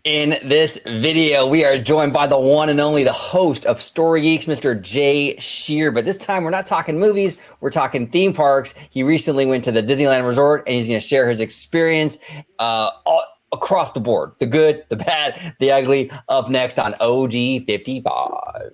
In this video, we are joined by the one and only the host of Story Geeks, Mr. Jay Sherer. But this time, we're not talking movies, we're talking theme parks. He recently went to the Disneyland Resort, and he's going to share his experience across the board, the good, the bad, the ugly. Up next on OG 55.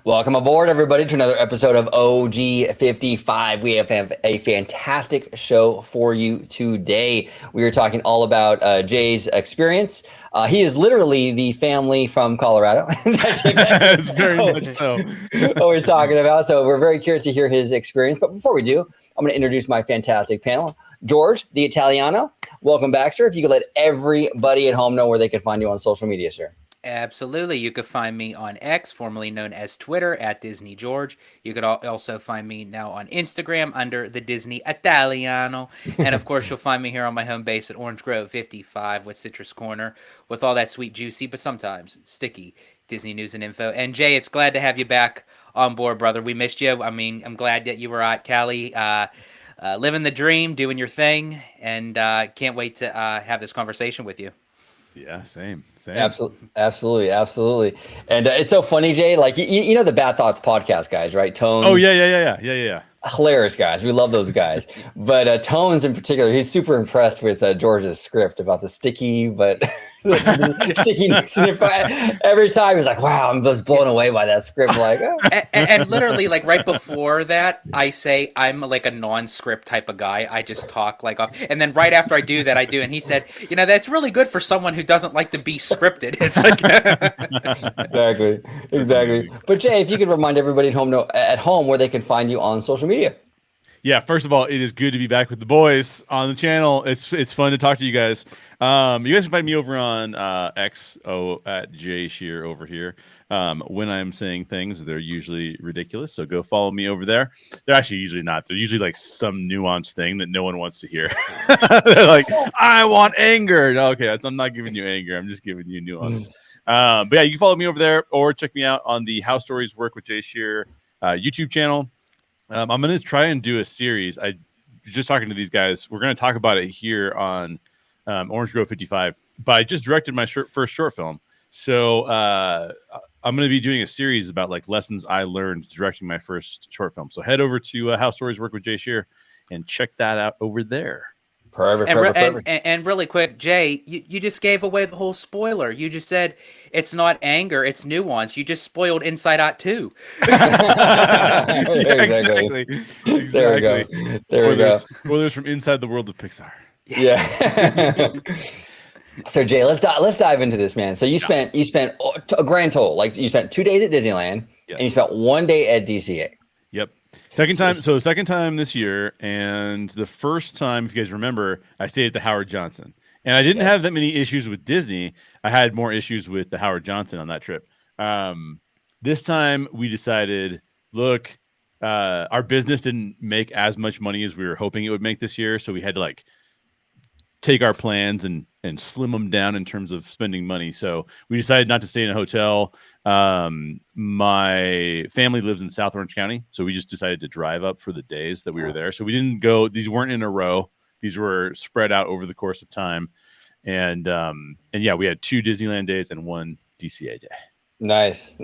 Welcome aboard, everybody, to another episode of OG 55. We have a fantastic show for you today. We are talking all about Jay's experience. He is literally the family from Colorado. It's very much so. What we're talking about. So we're very curious to hear his experience. But before we do, I'm going to introduce my fantastic panel. George, the Italiano. Welcome back, sir. If you could let everybody at home know where they can find you on social media, sir. Absolutely. You could find me on X, formerly known as Twitter, at Disney George. You could also find me now on Instagram under the Disney Italiano. And of course, you'll find me here on my home base at Orange Grove 55 with Citrus Corner with all that sweet, juicy, but sometimes sticky Disney news and info. And Jay, it's glad to have you back on board, brother. We missed you. I mean, I'm glad that you were at Cali. Living the dream, doing your thing, and can't wait to have this conversation with you. Yeah, same. Absolutely. And it's so funny, Jay. Like you know the Bad Thoughts podcast guys, right? Tones. Oh yeah. Hilarious guys. We love those guys. But Tones in particular, he's super impressed with George's script about the sticky, but sticky. Every time he's like, "Wow, I'm just blown away by that script." Like, oh. and literally, like right before that, I say I'm like a non-script type of guy. I just talk like off, and then right after I do that, I do. And he said, "You know, that's really good for someone who doesn't like to be scripted." It's like exactly. But Jay, if you could remind everybody at home where they can find you on social media. Yeah, first of all, it is good to be back with the boys on the channel. It's fun to talk to you guys. You guys can find me over on X at Jay Sheer over here. When I'm saying things, they're usually ridiculous, so go follow me over there. They're actually usually not. They're usually like some nuanced thing that no one wants to hear. They're like, I want anger. No, okay, I'm not giving you anger. I'm just giving you nuance. But yeah, you can follow me over there or check me out on the How Stories Work with Jay Sheer YouTube channel. I'm going to try and do a series. I was just talking to these guys. We're going to talk about it here on Orange Grove 55. But I just directed my first short film. So I'm going to be doing a series about like lessons I learned directing my first short film. So head over to How Stories Work with Jay Sheer and check that out over there. Perfect. And really quick, Jay, you just gave away the whole spoiler. You just said it's not anger, it's nuance. You just spoiled Inside Out 2. Exactly. There we go. Spoilers from inside the world of Pixar. Yeah. So Jay, let's dive into this, man. So you spent a grand total, like you spent 2 days at Disneyland, yes, and you spent 1 day at DCA. Yep. Second time this year, and the first time, if you guys remember, I stayed at the Howard Johnson. And I didn't have that many issues with Disney. I had more issues with the Howard Johnson on that trip. This time we decided, look, our business didn't make as much money as we were hoping it would make this year. So we had to like take our plans and slim them down in terms of spending money. So we decided not to stay in a hotel. My family lives in South Orange County, so we just decided to drive up for the days that we were there. So we didn't go, these weren't in a row. These were spread out over the course of time. And yeah, we had 2 Disneyland days and 1 DCA day. Nice.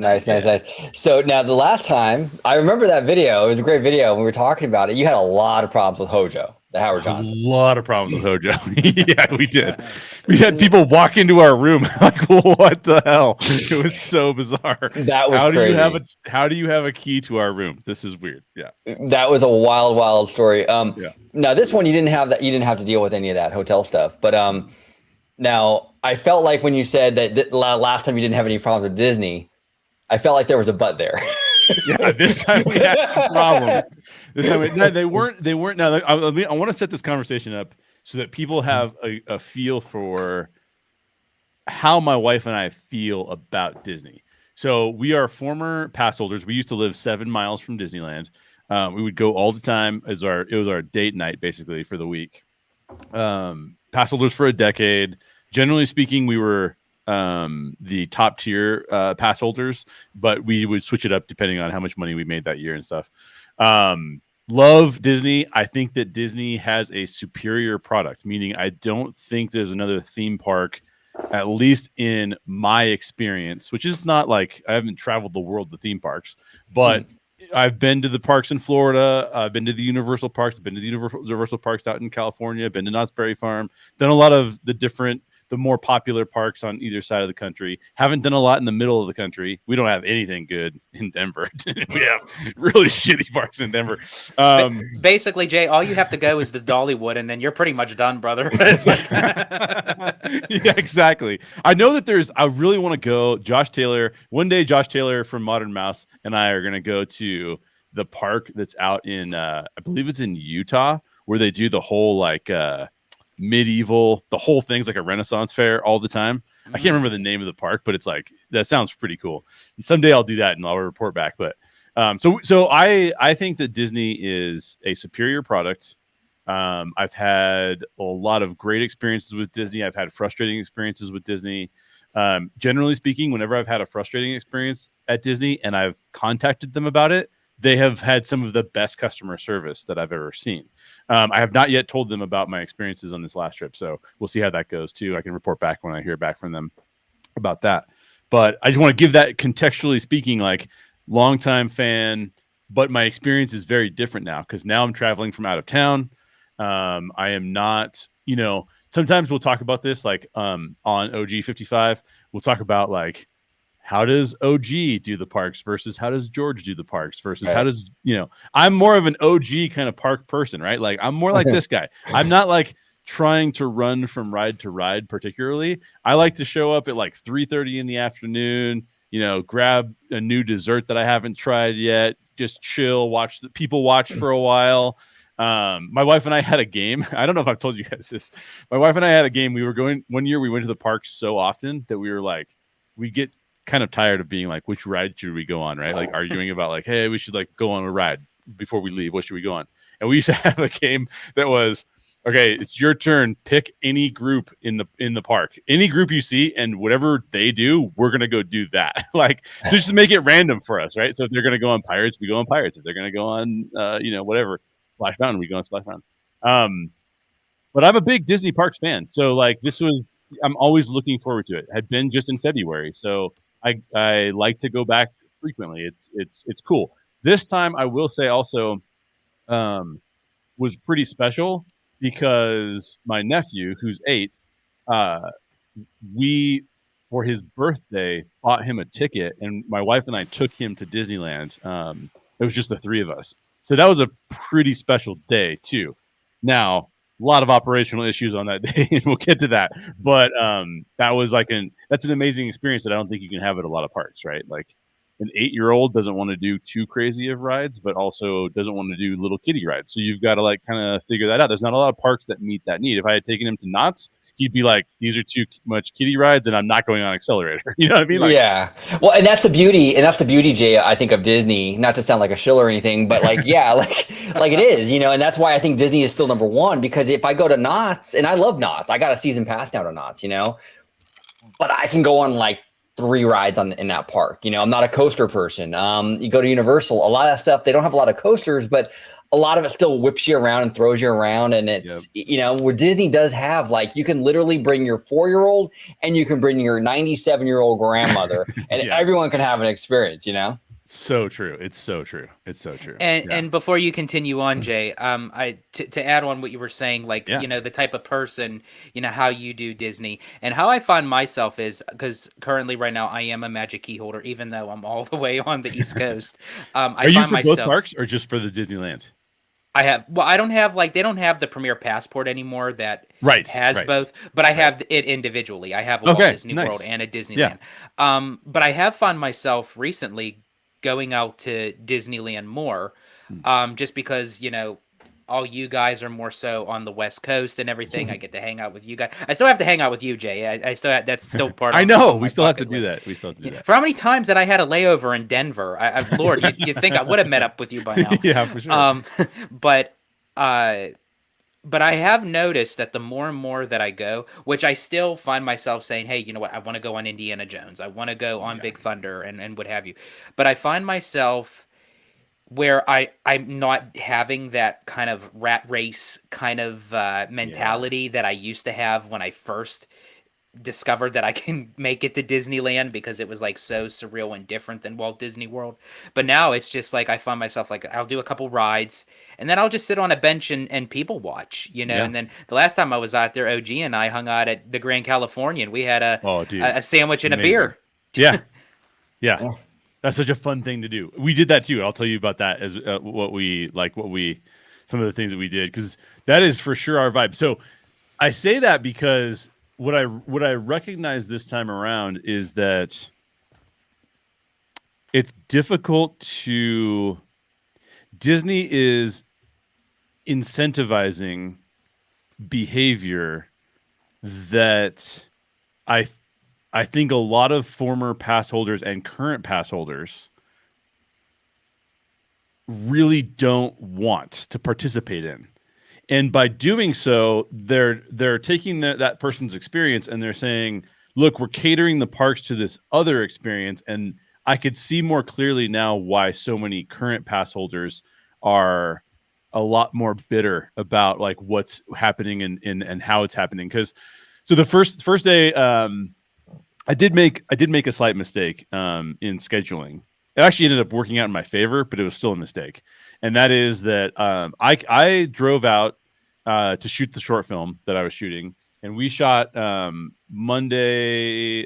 So now the last time, I remember that video. It was a great video. When we were talking about it, you had a lot of problems with Hojo, the Howard Johnson. A lot of problems with Hojo. Yeah, we did. We had people walk into our room like, what the hell? It was so bizarre. That was crazy. How do you have a key to our room? This is weird. Yeah. That was a wild story. Now this one, you didn't have to deal with any of that hotel stuff. But now I felt like when you said that last time you didn't have any problems with Disney, I felt like there was a but there. Yeah, this time we had some problems. This time they weren't. Now I want to set this conversation up so that people have a feel for how my wife and I feel about Disney. So we are former pass holders. We used to live 7 miles from Disneyland. We would go all the time. It was our date night basically for the week. Pass holders for a decade. Generally speaking, we were the top tier pass holders, but we would switch it up depending on how much money we made that year and stuff. Love Disney. I think that Disney has a superior product, meaning I don't think there's another theme park, at least in my experience, which is not like I haven't traveled the world to theme parks, but I've been to the parks in Florida. I've been to the Universal parks. I've been to the Universal parks out in California. I've been to Knott's Berry Farm. Done a lot of the more popular parks on either side of the country. Haven't done a lot in the middle of the country. We don't have anything good in Denver. We have really shitty parks in Denver. Basically, Jay, all you have to go is to Dollywood, and then you're pretty much done, brother. Yeah, exactly. I know that I really want to go. One day, Josh Taylor from Modern Mouse and I are going to go to the park that's out in, I believe it's in Utah, where they do the whole medieval, the whole thing's like a Renaissance fair all the time. I can't remember the name of the park, but it's like, that sounds pretty cool. Someday I'll do that and I'll report back. But so I think that Disney is a superior product. I've had a lot of great experiences with Disney. I've had frustrating experiences with Disney. Generally speaking, whenever I've had a frustrating experience at Disney and I've contacted them about it, they have had some of the best customer service that I've ever seen. I have not yet told them about my experiences on this last trip, so we'll see how that goes too. I can report back when I hear back from them about that. But I just want to give that, contextually speaking, like, longtime fan, but my experience is very different now because now I'm traveling from out of town. I am not, sometimes we'll talk about this like on OG 55. We'll talk about like, how does OG do the parks versus how does George do the parks versus how does, I'm more of an OG kind of park person, right? Like, I'm more like this guy. I'm not like trying to run from ride to ride particularly. I like to show up at like 3:30 in the afternoon, grab a new dessert that I haven't tried yet, just chill, watch the people watch for a while. My wife and I had a game. I don't know if I've told you guys this. My wife and I had a game. One year we went to the parks so often that we were like, we get kind of tired of being like, which ride should we go on? Right. Like arguing about like, hey, we should like go on a ride before we leave. What should we go on? And we used to have a game that was, okay, it's your turn. Pick any group in the park, any group you see, and whatever they do, we're gonna go do that. Like, so just to make it random for us, right? So if they're gonna go on Pirates, we go on Pirates. If they're gonna go on, whatever, Splash Mountain, we go on Splash Mountain. But I'm a big Disney Parks fan, so like I'm always looking forward to it. Had been just in February, so I like to go back frequently. It's cool. This time I will say also was pretty special because my nephew, who's 8, we, for his birthday, bought him a ticket, and my wife and I took him to Disneyland. It was just the 3 of us. So that was a pretty special day too. Now, a lot of operational issues on that day, and we'll get to that. But that was like that's an amazing experience that I don't think you can have at a lot of parks, right? Like, an 8-year-old doesn't want to do too crazy of rides, but also doesn't want to do little kiddie rides. So you've got to like kind of figure that out. There's not a lot of parks that meet that need. If I had taken him to Knott's, he'd be like, these are too much kiddie rides and I'm not going on accelerator. You know what I mean? Like, yeah. Well, and that's the beauty, Jay, I think, of Disney, not to sound like a shill or anything, but like, yeah, like it is, and that's why I think Disney is still number one, because if I go to Knott's, and I love Knott's, I got a season pass now to Knott's, but I can go on like 3 rides in that park. I'm not a coaster person. You go to Universal, a lot of that stuff, they don't have a lot of coasters, but a lot of it still whips you around and throws you around. And it's, where Disney does have, like, you can literally bring your 4-year-old and you can bring your 97-year-old grandmother and everyone can have an experience, So true. It's so true. It's so true. And before you continue on, Jay, to add on what you were saying, like, the type of person, how you do Disney, and how I find myself is, because currently right now I am a Magic Key holder, even though I'm all the way on the East Coast. Are you for both parks or just for the Disneyland? I don't have, like, they don't have the Premier Passport anymore that has both, but I have it individually. I have a Walt Disney World and a Disneyland. But I have found myself recently going out to Disneyland more, just because, all you guys are more so on the West Coast and everything. I get to hang out with you guys. I still have to hang out with you, Jay. I still have, that's still part I of know on my we still have to bucket do list. that. We still have to do that. For how many times that I had a layover in Denver, Lord, you think I would have met up with you by now? Yeah, for sure. But I have noticed that the more and more that I go, which I still find myself saying, hey, you know what? I want to go on Indiana Jones. I want to go on Big Thunder and what have you. But I find myself where I'm not having that kind of rat race kind of mentality that I used to have when I first discovered that I can make it to Disneyland, because it was like so surreal and different than Walt Disney World. But now it's just like I find myself like I'll do a couple rides and then I'll just sit on a bench and people watch, you know. Yeah. And then the last time I was out there, OG and I hung out at the Grand Californian. We had a sandwich and Amazing. a beer. Yeah. Yeah. Oh. That's such a fun thing to do. We did that too. I'll tell you about that as some of the things that we did, because that is for sure our vibe. So I say that because what I recognize this time around is that it's difficult to Disney is incentivizing behavior that I think a lot of former pass holders and current pass holders really don't want to participate in. And by doing so, they're taking that person's experience and they're saying, look, we're catering the parks to this other experience. And I could see more clearly now why so many current pass holders are a lot more bitter about like what's happening and how it's happening. Because so the first day, I did make a slight mistake in scheduling. It actually ended up working out in my favor, but it was still a mistake. And that is that I drove out to shoot the short film that I was shooting, and we shot Monday,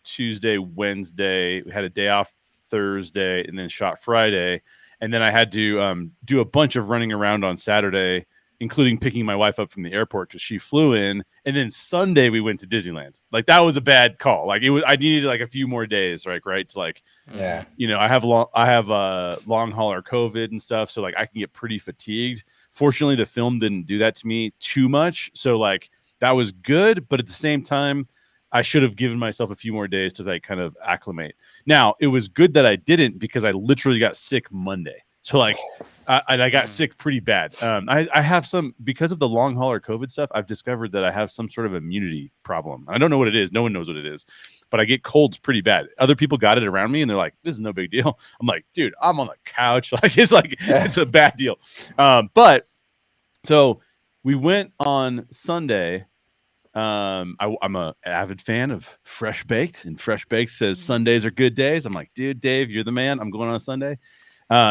Tuesday, Wednesday. We had a day off Thursday, and then shot Friday. And then I had to do a bunch of running around on Saturday, including picking my wife up from the airport because she flew in. And then Sunday we went to Disneyland. Like that was a bad call. Like I needed like a few more days, right? To like, Yeah. you know, I have long hauler COVID and stuff. So like I can get pretty fatigued. Fortunately, the film didn't do that to me too much. So like that was good. But at the same time, I should have given myself a few more days to like kind of acclimate. Now it was good that I didn't, because I literally got sick Monday. So like, I got sick pretty bad. I have some, because of the long hauler COVID stuff, I've discovered that I have some sort of immunity problem. I don't know what it is. No one knows what it is, but I get colds pretty bad. Other people got it around me and they're like, this is no big deal. I'm like, dude, I'm on the couch. Like, it's a bad deal. But so we went on Sunday. I'm a avid fan of Fresh Baked, and Fresh Baked says Sundays are good days. I'm like, dude, Dave, you're the man. I'm going on a Sunday.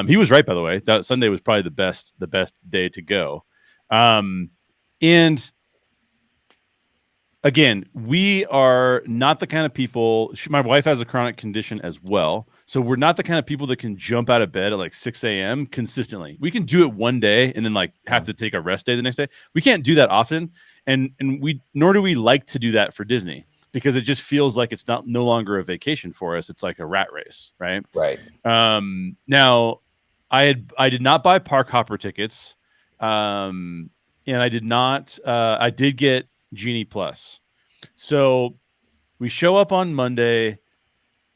He was right, by the way. That Sunday was probably the best day to go. And again, we are not the kind of people. My wife has a chronic condition as well, so we're not the kind of people that can jump out of bed at like 6 a.m. consistently. We can do it one day and then like have to take a rest day the next day. We can't do that often, and nor do we like to do that for Disney, because it just feels like it's no longer a vacation for us. It's like a rat race, right? Right. Now, I did not buy park hopper tickets, and I did not. I did get Genie Plus. So we show up on Monday.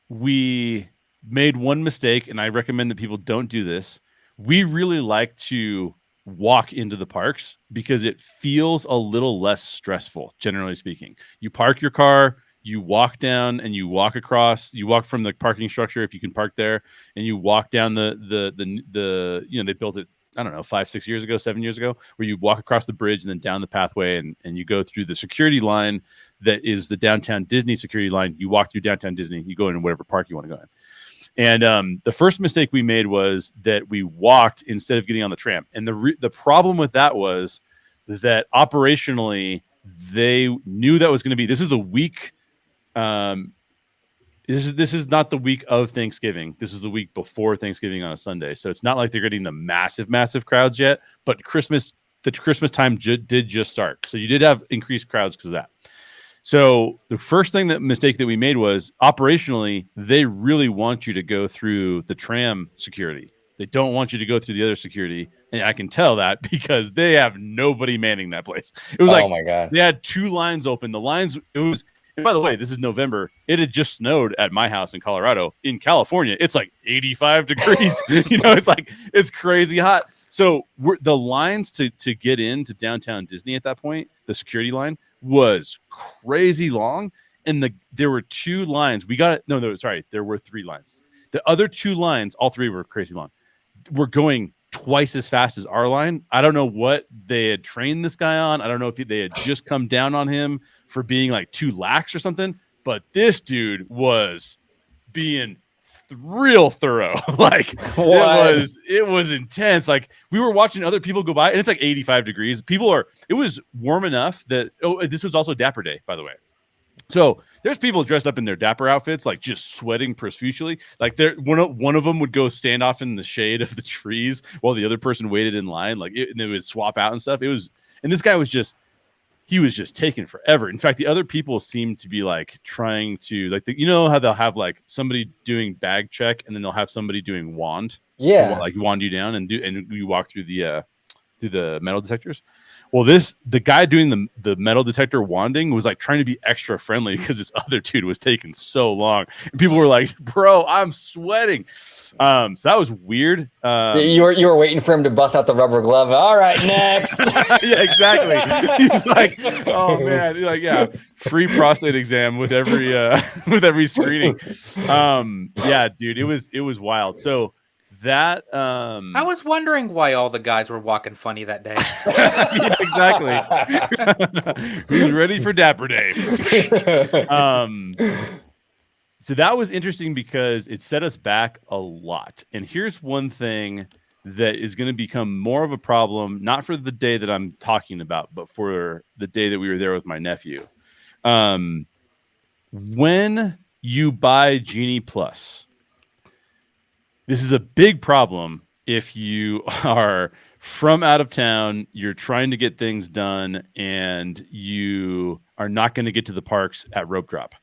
We made one mistake, and I recommend that people don't do this. We really like to walk into the parks because it feels a little less stressful, generally speaking. You park your car, you walk down and you walk across, you walk from the parking structure if you can park there, and you walk down the you know, they built it, I don't know, 5-6 years ago, 7 years ago, where you walk across the bridge and then down the pathway and you go through the security line that is the downtown Disney security line. You walk through downtown Disney, you go in whatever park you want to go in. And the first mistake we made was that we walked instead of getting on the tram. And the problem with that was that operationally they knew that was going to be, this is the week. This is not the week of Thanksgiving. This is the week before Thanksgiving on a Sunday. So it's not like they're getting the massive crowds yet, but the Christmas time did just start. So you did have increased crowds because of that. So the first mistake that we made was operationally, they really want you to go through the tram security. They don't want you to go through the other security. And I can tell that because they have nobody manning that place. It was Oh my God. they had 2 lines open. The lines, it was, and by the way, this is November. It had just snowed at my house in Colorado. In California, it's like 85 degrees. It's crazy hot. So the lines to get into downtown Disney at that point, the security line was crazy long. And there were 2 lines. There were 3 lines. The other 2 lines, all 3 were crazy long, were going twice as fast as our line. I don't know what they had trained this guy on. I don't know if they had just come down on him for being like too lax or something, but this dude was being real thorough. It was intense. Like, we were watching other people go by and it's like 85 degrees. It was warm enough that, this was also Dapper Day, by the way. So there's people dressed up in their Dapper outfits, like just sweating profusely. Like, one of them would go stand off in the shade of the trees while the other person waited in line. And they would swap out and stuff. And this guy was just taking forever. In fact, the other people seemed to be like trying to, like, how they'll have like somebody doing bag check and then they'll have somebody doing wand. Yeah. Like wand you down and you walk through the metal detectors. Well, the guy doing the metal detector wanding was like trying to be extra friendly because this other dude was taking so long. And people were like, "Bro, I'm sweating." So that was weird. You were waiting for him to bust out the rubber glove. All right, next. Yeah, exactly. He's like, "Oh man," he's like, "Yeah, free prostate exam with every screening." Yeah, dude, it was wild. So that I was wondering why all the guys were walking funny that day. Yeah, exactly. Who's ready for Dapper Day? So that was interesting because it set us back a lot. And here's one thing that is going to become more of a problem, not for the day that I'm talking about, but for the day that we were there with my nephew. When you buy Genie Plus, this is a big problem if you are from out of town, you're trying to get things done, and you are not going to get to the parks at rope drop.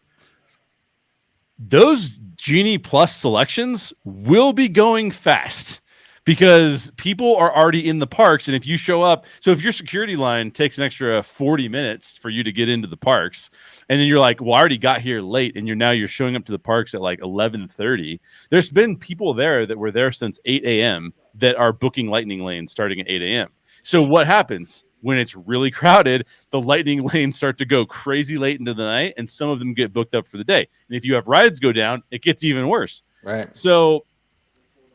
Those Genie Plus selections will be going fast because people are already in the parks. And if you show up, so if your security line takes an extra 40 minutes for you to get into the parks, and then you're like, well, I already got here late, and you're showing up to the parks at like 11:30. There's been people there that were there since 8 a.m. that are booking lightning lanes starting at 8 a.m. So what happens when it's really crowded? The lightning lanes start to go crazy late into the night, and some of them get booked up for the day. And if you have rides go down, it gets even worse. Right. So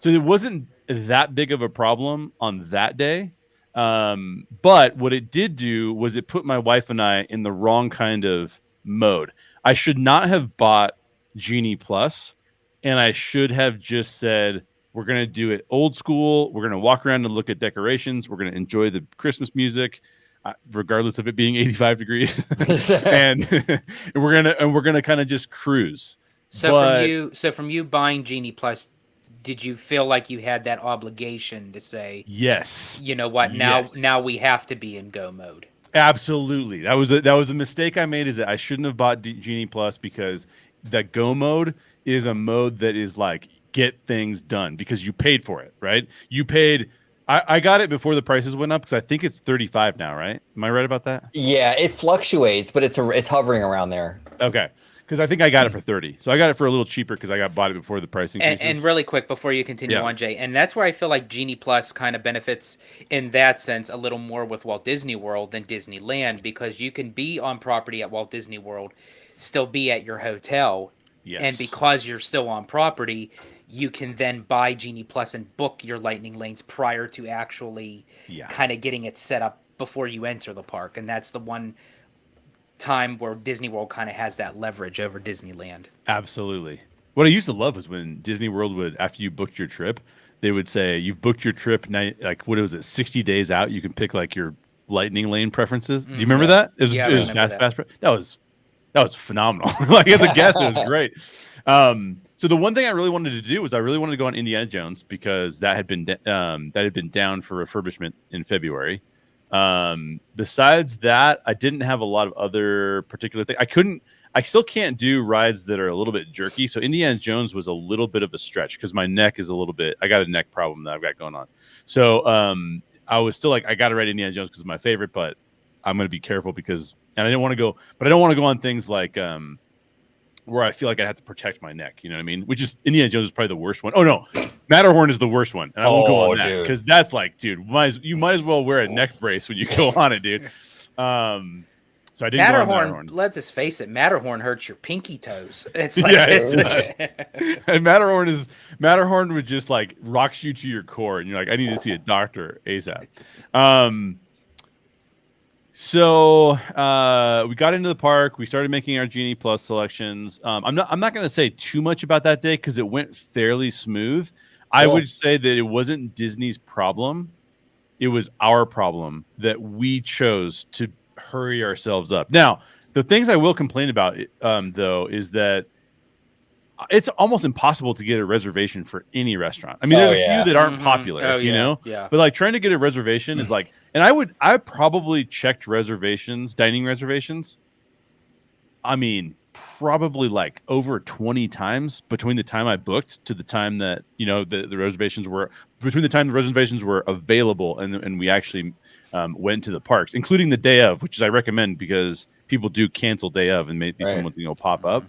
it wasn't that big of a problem on that day. But what it did do was it put my wife and I in the wrong kind of mode. I should not have bought Genie Plus, and I should have just said, we're going to do it old school. We're going to walk around and look at decorations. We're going to enjoy the Christmas music, regardless of it being 85 degrees. and we're going to kind of just cruise. From you buying Genie Plus, did you feel like you had that obligation to say, yes, you know what, now we have to be in go mode? Absolutely. That was a mistake I made, is that I shouldn't have bought Genie Plus, because that go mode is a mode that is like, get things done, because you paid for it, right? You paid. I got it before the prices went up, because I think it's 35 now, right? Am I right about that? Yeah, it fluctuates, but it's hovering around there. Okay. Because I think I got it for 30. So I got it for a little cheaper because I bought it before the price increases. And really quick before you continue on, Jay, and that's where I feel like Genie Plus kind of benefits in that sense a little more with Walt Disney World than Disneyland, because you can be on property at Walt Disney World, still be at your hotel, and because you're still on property, you can then buy Genie Plus and book your lightning lanes prior to actually kind of getting it set up before you enter the park. And that's the one time where Disney World kind of has that leverage over Disneyland. Absolutely. What I used to love was when Disney World would, after you booked your trip, they would say, you've booked your trip, like, what was it, 60 days out, you can pick like your lightning lane preferences. Do you remember that? It was fast. That was phenomenal. Like, as a guest, it was great. So the one thing I really wanted to do was I really wanted to go on Indiana Jones, because that had been down for refurbishment in February. Besides that, I didn't have a lot of other particular things. I still can't do rides that are a little bit jerky. So Indiana Jones was a little bit of a stretch because my neck is a little bit. I got a neck problem that I've got going on. So I was still like, I got to ride Indiana Jones because it's my favorite, but I'm going to be careful because, and I didn't want to go, but I don't want to go on things like where I feel like I have to protect my neck. You know what I mean? Which is Indiana Jones is probably the worst one. Oh no, Matterhorn is the worst one, and I won't go on that because that's like, dude, you might as well wear a neck brace when you go on it, dude. So I didn't go on Matterhorn. Let's just face it, Matterhorn hurts your pinky toes. It's like and Matterhorn would just like rocks you to your core, and you're like, I need to see a doctor ASAP. So we got into the park. We started making our Genie Plus selections. I'm not going to say too much about that day because it went fairly smooth. I would say that it wasn't Disney's problem. It was our problem that we chose to hurry ourselves up. Now, the things I will complain about, though, is that it's almost impossible to get a reservation for any restaurant. I mean, there's a few that aren't popular, you know? Yeah. But like trying to get a reservation is like, and I probably checked reservations, dining reservations. I mean, probably like over 20 times between the time I booked to the time that, you know, the reservations were, between the time the reservations were available and we actually went to the parks, including the day of, which is I recommend because people do cancel day of and maybe someone's going to pop up.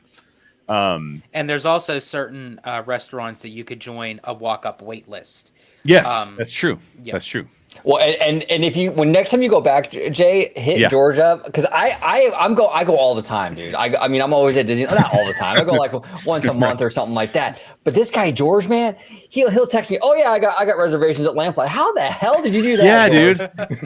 And there's also certain restaurants that you could join a walk-up wait list. Yes, that's true. Yeah. That's true. Well, and if you, when next time you go back, Jay, hit George up because I go all the time, dude. I mean, I'm always at Disney, not all the time. I go like once a month or something like that. But this guy George, man, he'll text me, oh yeah, I got reservations at Lamplight. How the hell did you do that? Yeah, George?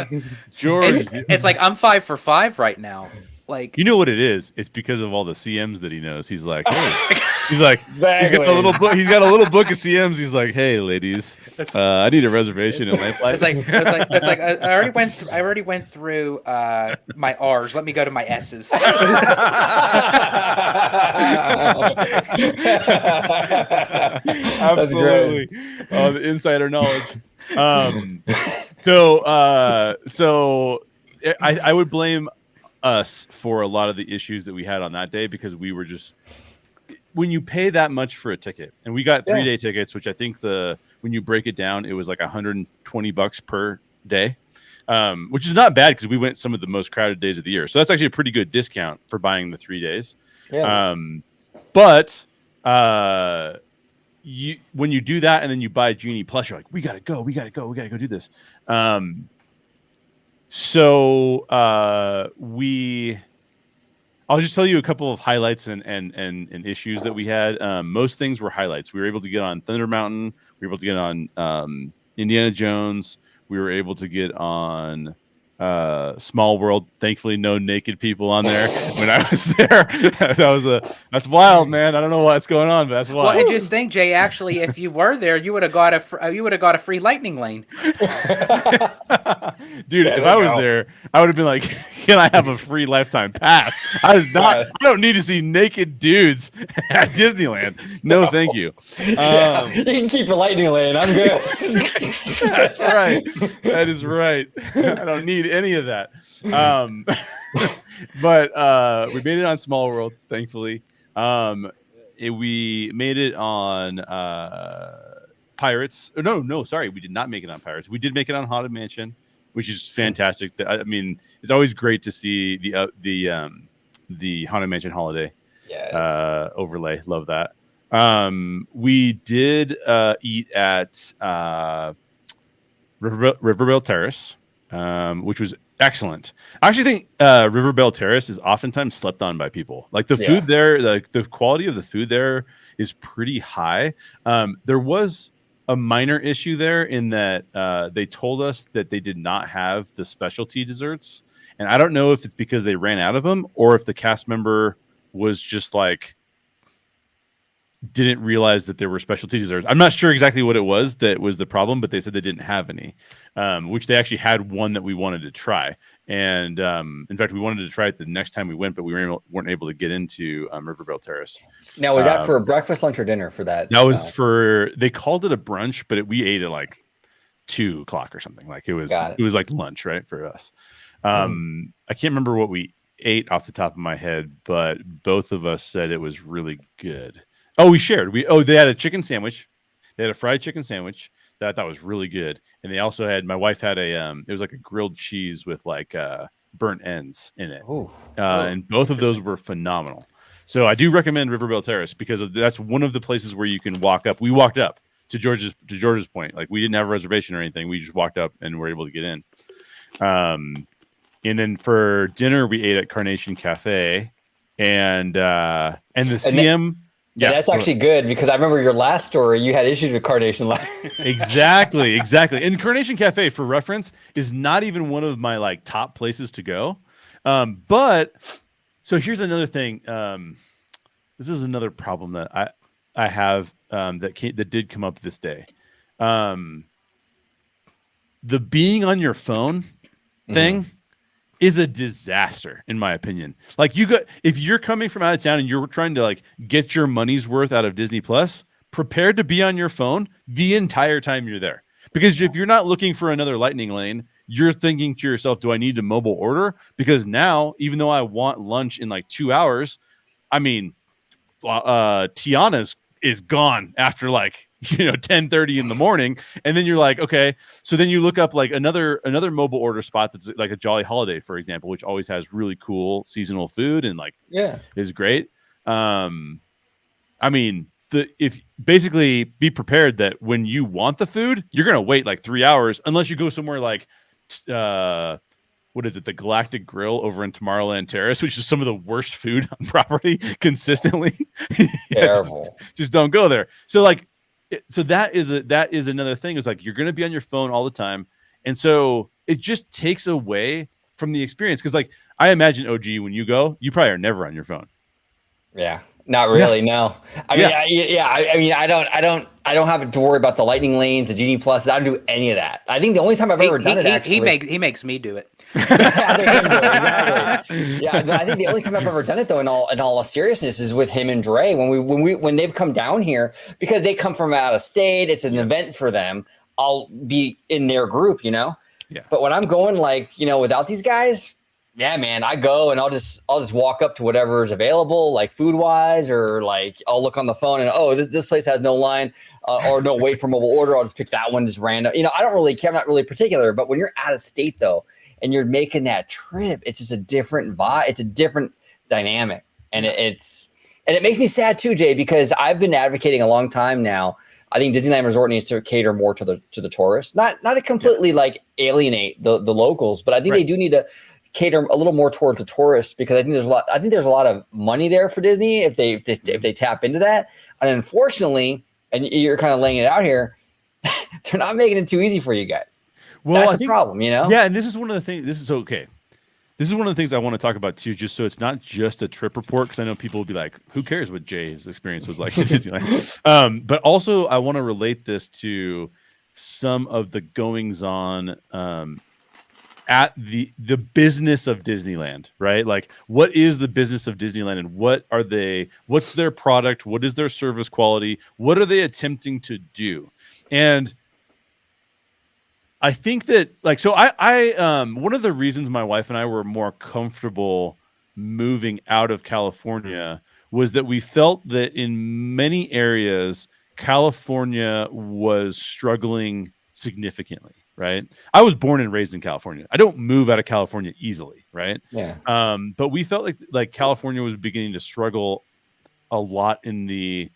dude. George, it's like I'm 5 for 5 right now. Like, you know what it is? It's because of all the CMs that he knows. He's like, hey. He's like, exactly. He's got a little book. He's got a little book of CMs. He's like, hey, ladies, I need a reservation in Lamplight. It's like I already went through my R's. Let me go to my S's. Absolutely, the insider knowledge. So I would blame us for a lot of the issues that we had on that day because we were just, when you pay that much for a ticket, and we got 3-day tickets, which I think when you break it down, it was like $120 per day, which is not bad because we went some of the most crowded days of the year. So that's actually a pretty good discount for buying the 3 days. Yeah. But when you do that and then you buy Genie Plus, you're like, we gotta go do this. So I'll just tell you a couple of highlights and issues that we had. Most things were highlights. We were able to get on Thunder Mountain. We were able to get on Indiana Jones. We were able to get on Small World. Thankfully, no naked people on there when I was there. That's wild, man. I don't know what's going on, but that's wild. Well, and just think, Jay. Actually, if you were there, you would have got a free lightning lane. Dude, if I was there, I would have been like, "Can I have a free lifetime pass?" I don't need to see naked dudes at Disneyland. No, thank you. You can keep your lightning lane. I'm good. That's right. That is right. I don't need any of that. But we made it on Small World, thankfully. We made it on Pirates. No, sorry, we did not make it on Pirates. We did make it on Haunted Mansion, which is fantastic. I mean, it's always great to see the Haunted Mansion holiday overlay. Love that. We did eat at Riverbell Terrace, which was excellent. I actually think Riverbell Terrace is oftentimes slept on by people. Like the food there, the quality of the food there is pretty high. There was a minor issue there in that they told us that they did not have the specialty desserts. And I don't know if it's because they ran out of them or if the cast member was just like, didn't realize that there were specialty desserts. I'm not sure exactly what it was that was the problem, but they said they didn't have any, which they actually had one that we wanted to try. And in fact, we wanted to try it the next time we went, but we weren't able to get into Riverbell Terrace. Now, was that for breakfast, lunch, or dinner for that? That was for, they called it a brunch, but we ate at like 2:00 or something. Like it was like lunch, right, for us. I can't remember what we ate off the top of my head, but both of us said it was really good. Oh, we shared. They had a chicken sandwich. They had a fried chicken sandwich that I thought was really good, and they also had. My wife had it was like a grilled cheese with like burnt ends in it, and both of those were phenomenal. So I do recommend Riverville Terrace because that's one of the places where you can walk up. We walked up to George's point. Like we didn't have a reservation or anything. We just walked up and were able to get in. And then for dinner we ate at Carnation Cafe, and the CM. Yeah, that's actually good because I remember your last story. You had issues with Carnation. Exactly. And Carnation Cafe, for reference, is not even one of my like top places to go. But so here's another thing. This is another problem that I have that did come up this day. The being on your phone thing is a disaster, in my opinion. Like if you're coming from out of town and you're trying to like get your money's worth out of Disney Plus, prepare to be on your phone the entire time you're there. Because if you're not looking for another lightning lane, you're thinking to yourself, do I need to mobile order? Because now, even though I want lunch in like 2 hours, I mean, Tiana's is gone after like 10:30 in the morning, and then you're like, okay, so then you look up like another mobile order spot that's like a Jolly Holiday, for example, which always has really cool seasonal food and like is great. I mean, if basically be prepared that when you want the food, you're gonna wait like 3 hours unless you go somewhere like what is it, the Galactic Grill over in Tomorrowland Terrace, which is some of the worst food on property consistently. Terrible. Just don't go there. So like, so that is another thing. Is like you're going to be on your phone all the time, and so it just takes away from the experience. Because like I imagine, OG, when you go, you probably are never on your phone. Yeah. Not really, no. I mean, I don't have to worry about the lightning lanes, the Genie Plus. I don't do any of that. I think the only time I've ever done it, actually, he makes me do it. Exactly. Yeah, no, I think the only time I've ever done it, though, in all seriousness, is with him and Dre when they've come down here because they come from out of state. It's an event for them. I'll be in their group, Yeah. But when I'm going without these guys. Yeah, man, I go and I'll just walk up to whatever is available, like food wise, or like I'll look on the phone and this place has no line or no wait for mobile order. I'll just pick that one, just random. I don't really care. I'm not really particular. But when you're out of state though, and you're making that trip, it's just a different vibe. It's a different dynamic, and it makes me sad too, Jay, because I've been advocating a long time now. I think Disneyland Resort needs to cater more to the tourists, not to completely like alienate the locals, but I think they do need to cater a little more towards the tourists because I think there's a lot of money there for Disney if they tap into that. And unfortunately, and you're kind of laying it out here, they're not making it too easy for you guys. Well, that's a problem, Yeah, and this is one of the things. This is okay. This is one of the things I want to talk about too, just so it's not just a trip report, because I know people will be like, "Who cares what Jay's experience was like at Disneyland?" But also, I want to relate this to some of the goings on at the business of Disneyland, right? Like, what is the business of Disneyland, and what's their product? What is their service quality? What are they attempting to do? And I think that, like, so I one of the reasons my wife and I were more comfortable moving out of California was that we felt that in many areas, California was struggling significantly. Right. I was born and raised in California. I don't move out of California easily. Right. Yeah. But we felt like California was beginning to struggle a lot in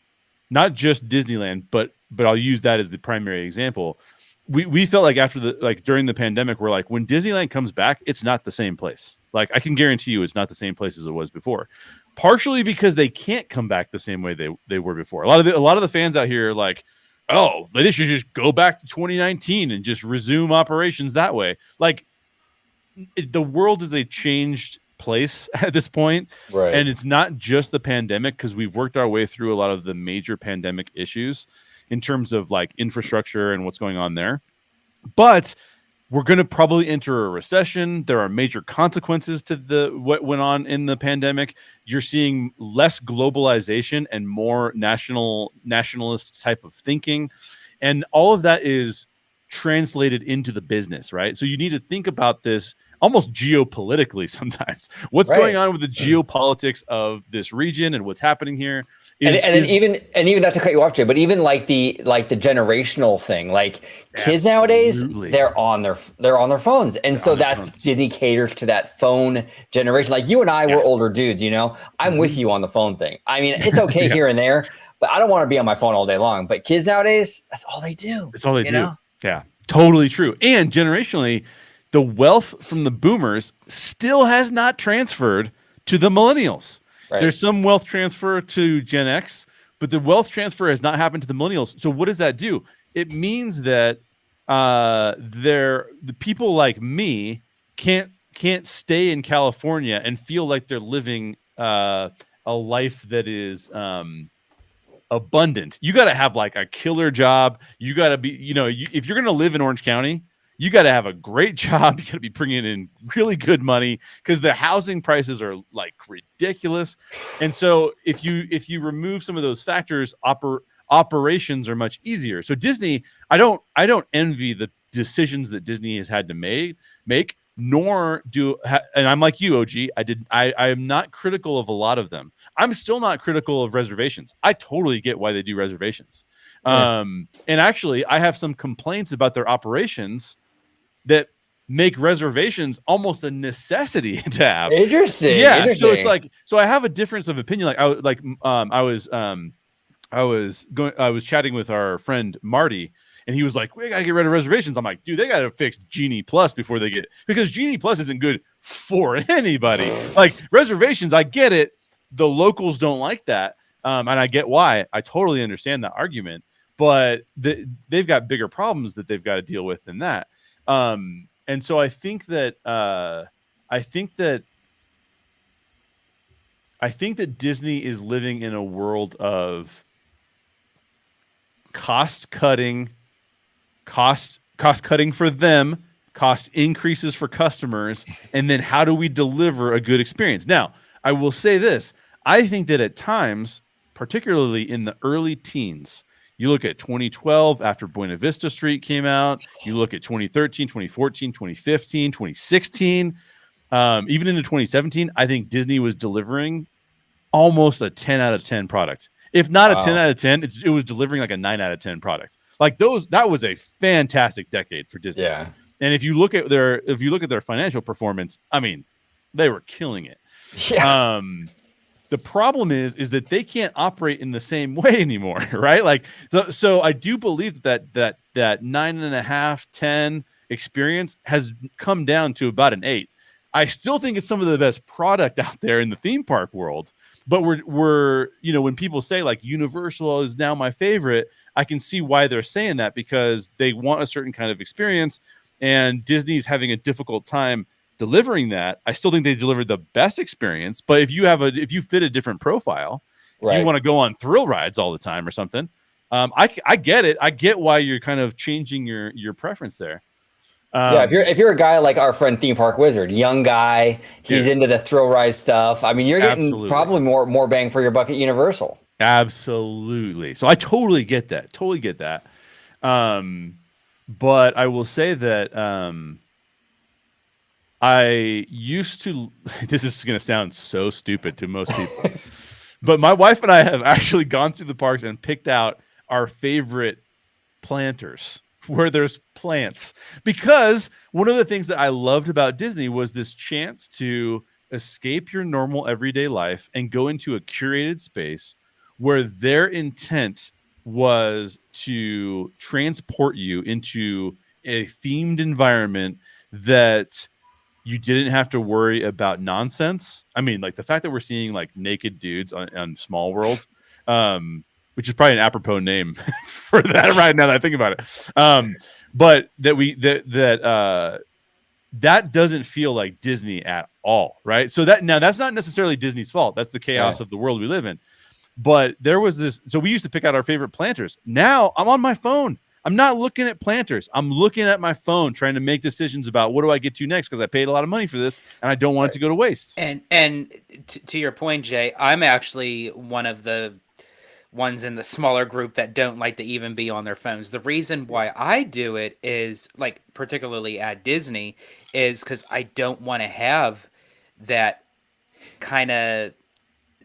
not just Disneyland, but I'll use that as the primary example. We felt like during the pandemic, we're like, when Disneyland comes back, it's not the same place. Like, I can guarantee you it's not the same place as it was before. Partially because they can't come back the same way they were before. A lot of the fans out here are like, oh, they should just go back to 2019 and just resume operations that way. Like, the world is a changed place at this point. Right. And it's not just the pandemic, because we've worked our way through a lot of the major pandemic issues in terms of like infrastructure and what's going on there. But we're going to probably enter a recession. There are major consequences to what went on in the pandemic. You're seeing less globalization and more nationalist type of thinking. And all of that is translated into the business, right? So you need to think about this almost geopolitically sometimes. What's going on with the geopolitics of this region and what's happening here? Even not to cut you off, Jay, but even like the generational thing, like kids nowadays, they're on their phones, and so that's Disney caters to that phone generation. Like you and I were older dudes, you know. I'm with you on the phone thing. I mean, it's okay here and there, but I don't want to be on my phone all day long. But kids nowadays, that's all they do. That's all they do. Yeah, totally true. And generationally, the wealth from the boomers still has not transferred to the millennials. Right. There's some wealth transfer to Gen X, but the wealth transfer has not happened to the millennials. So what does that do? It means that the people like me can't stay in California and feel like they're living a life that is abundant. You got to have like a killer job. You got to be, if you're going to live in Orange County, you got to have a great job. You got to be bringing in really good money because the housing prices are like ridiculous. And so if you remove some of those factors, operations are much easier. So Disney, I don't envy the decisions that Disney has had to make, nor do, and I'm like you, OG. I am not critical of a lot of them. I'm still not critical of reservations. I totally get why they do reservations. Yeah. And actually, I have some complaints about their operations that make reservations almost a necessity to have. Interesting. Yeah. Interesting. So it's like, so I have a difference of opinion. Like I was chatting with our friend Marty, and he was like, we gotta get rid of reservations. I'm like, dude, they gotta fix Genie Plus before they get, because Genie Plus isn't good for anybody. Like reservations, I get it. The locals don't like that. And I get why. I totally understand that argument, but they've got bigger problems that they've got to deal with than that. And so I think that Disney is living in a world of cost cutting for them, cost increases for customers, and then how do we deliver a good experience? Now, I will say this. I think that at times, particularly in the early teens, you look at 2012 after Buena Vista Street came out. You look at 2013, 2014, 2015, 2016, even into 2017. I think Disney was delivering almost a 10 out of 10 product. If not a 10 out of 10, it was delivering like a 9 out of 10 product. Like that was a fantastic decade for Disney. Yeah. And if you look at their financial performance, I mean, they were killing it. Yeah. The problem is that they can't operate in the same way anymore, right? Like, so I do believe that 9.5, 10 experience has come down to about an 8. I still think it's some of the best product out there in the theme park world, but we're when people say like Universal is now my favorite, I can see why they're saying that, because they want a certain kind of experience, and Disney's having a difficult time delivering that. I still think they delivered the best experience, but if you fit a different profile, if you want to go on thrill rides all the time or something, I get it. I get why you're kind of changing your preference there. Yeah, if you're a guy like our friend Theme Park Wizard, young guy, he's into the thrill ride stuff. I mean, you're getting probably more bang for your buck at Universal. Absolutely. So I totally get that. But I will say that I used to, this is going to sound so stupid to most people, but my wife and I have actually gone through the parks and picked out our favorite planters where there's plants, because one of the things that I loved about Disney was this chance to escape your normal everyday life and go into a curated space where their intent was to transport you into a themed environment that you didn't have to worry about nonsense. I mean, like the fact that we're seeing like naked dudes on Small World, which is probably an apropos name for that right now that I think about it. But that doesn't feel like Disney at all, right? So that's not necessarily Disney's fault. That's the chaos of the world we live in. But there was this, so we used to pick out our favorite planters. Now I'm on my phone. I'm not looking at planters. I'm looking at my phone, trying to make decisions about what do I get to next, because I paid a lot of money for this and I don't want it to go to waste. And to your point, Jay, I'm actually one of the ones in the smaller group that don't like to even be on their phones. The reason why I do it is, like, particularly at Disney, is because I don't want to have that kind of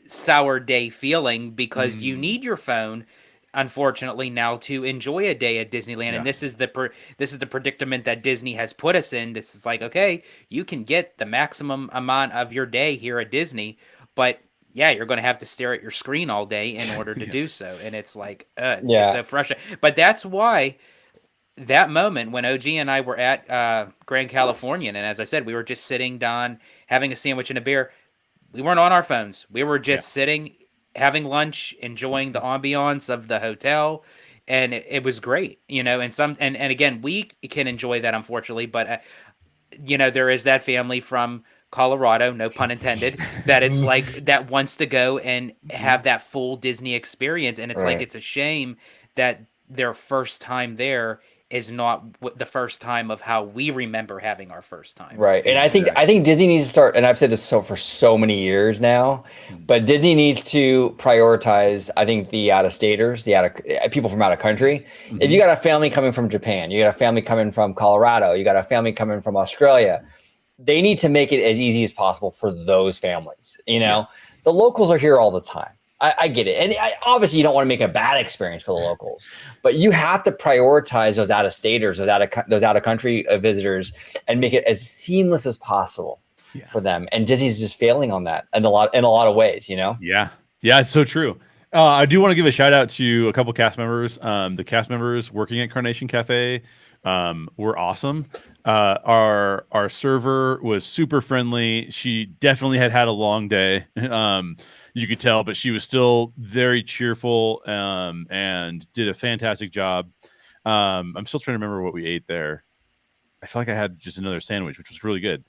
sour day feeling, because you need your phone, unfortunately, now to enjoy a day at Disneyland. And this is the predicament that Disney has put us in. This is like, okay, you can get the maximum amount of your day here at Disney, but yeah, you're going to have to stare at your screen all day in order to do so. And it's like, it's so frustrating. But that's why that moment when OG and I were at Grand Californian, and as I said, we were just sitting down having a sandwich and a beer. We weren't on our phones. We were just sitting, having lunch, enjoying the ambiance of the hotel, and it was great, you know. And again, we can enjoy that, unfortunately, but you know, there is that family from Colorado, no pun intended, that it's like that wants to go and have that full Disney experience, and it's like, it's a shame that their first time there is not the first time of how we remember having our first time. Right. And I think Disney needs to start, and I've said this for so many years now, but Disney needs to prioritize, I think, the out-of-staters, people from out of country. If you got a family coming from Japan, you got a family coming from Colorado, you got a family coming from Australia, they need to make it as easy as possible for those families. You know, the locals are here all the time. I get it. And obviously you don't want to make a bad experience for the locals, but you have to prioritize those out-of-staters, those out-of-country visitors, and make it as seamless as possible for them. And Disney's just failing on that in a lot of ways, you know? Yeah. Yeah, it's so true. I do want to give a shout out to a couple cast members. The cast members working at Carnation Cafe were awesome. Our server was super friendly. She definitely had a long day. You could tell, but she was still very cheerful and did a fantastic job. I'm still trying to remember what we ate there. I feel like I had just another sandwich, which was really good.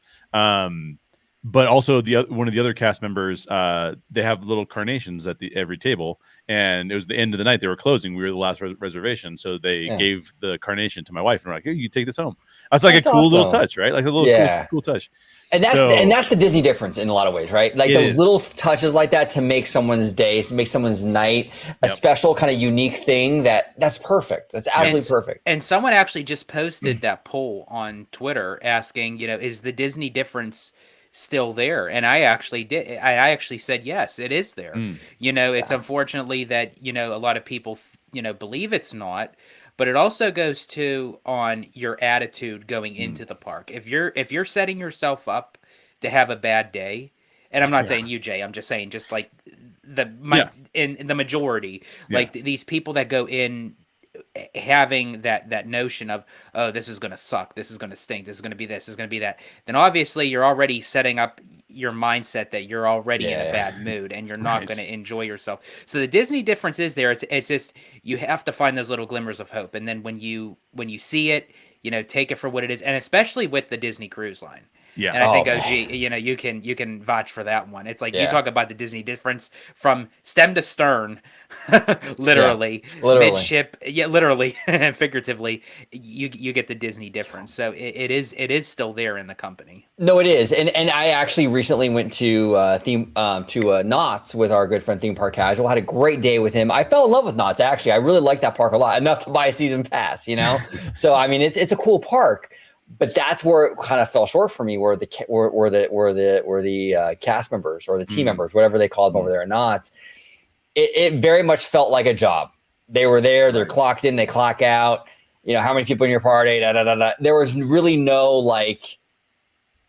But also one of the other cast members, they have little carnations at every table, and it was the end of the night. They were closing. We were the last reservation, so they gave the carnation to my wife, and we're like, "Hey, you take this home." That's like a cool little touch, right? Like a little cool touch. And that's the Disney difference in a lot of ways, right? Like those little touches like that to make someone's day, to make someone's night a special kind of unique thing. That's perfect. That's absolutely perfect. And someone actually just posted that poll on Twitter asking, you know, is the Disney difference still there? And I actually did. I actually said yes, it is there. You know, it's unfortunately that, you know, a lot of people, you know, believe it's not. But it also goes on your attitude going into the park. If you're setting yourself up to have a bad day, and I'm not saying you, Jay, I'm just saying just like in the majority, like these people that go in having that notion of, oh, this is going to suck, this is going to stink, this is going to be this, this is going to be that, then obviously you're already setting up your mindset that you're already in a bad mood and you're not going to enjoy yourself. So the Disney difference is there. It's just, you have to find those little glimmers of hope, and then when you see it, you know, take it for what it is. And especially with the Disney Cruise Line. Yeah. And I think OG, you know, you can vouch for that one. It's like you talk about the Disney difference from stem to stern, literally, midship, literally and figuratively, you get the Disney difference. So it is still there in the company. No, it is. And I actually recently went to Knott's with our good friend Theme Park Casual. Had a great day with him. I fell in love with Knott's, actually. I really like that park a lot, enough to buy a season pass, you know? So I mean, it's a cool park. But that's where it kind of fell short for me, where the cast members or the team members, whatever they call them over there at Knott's, it very much felt like a job. They were there, they're clocked in, they clock out. You know, how many people in your party? There was really no, like,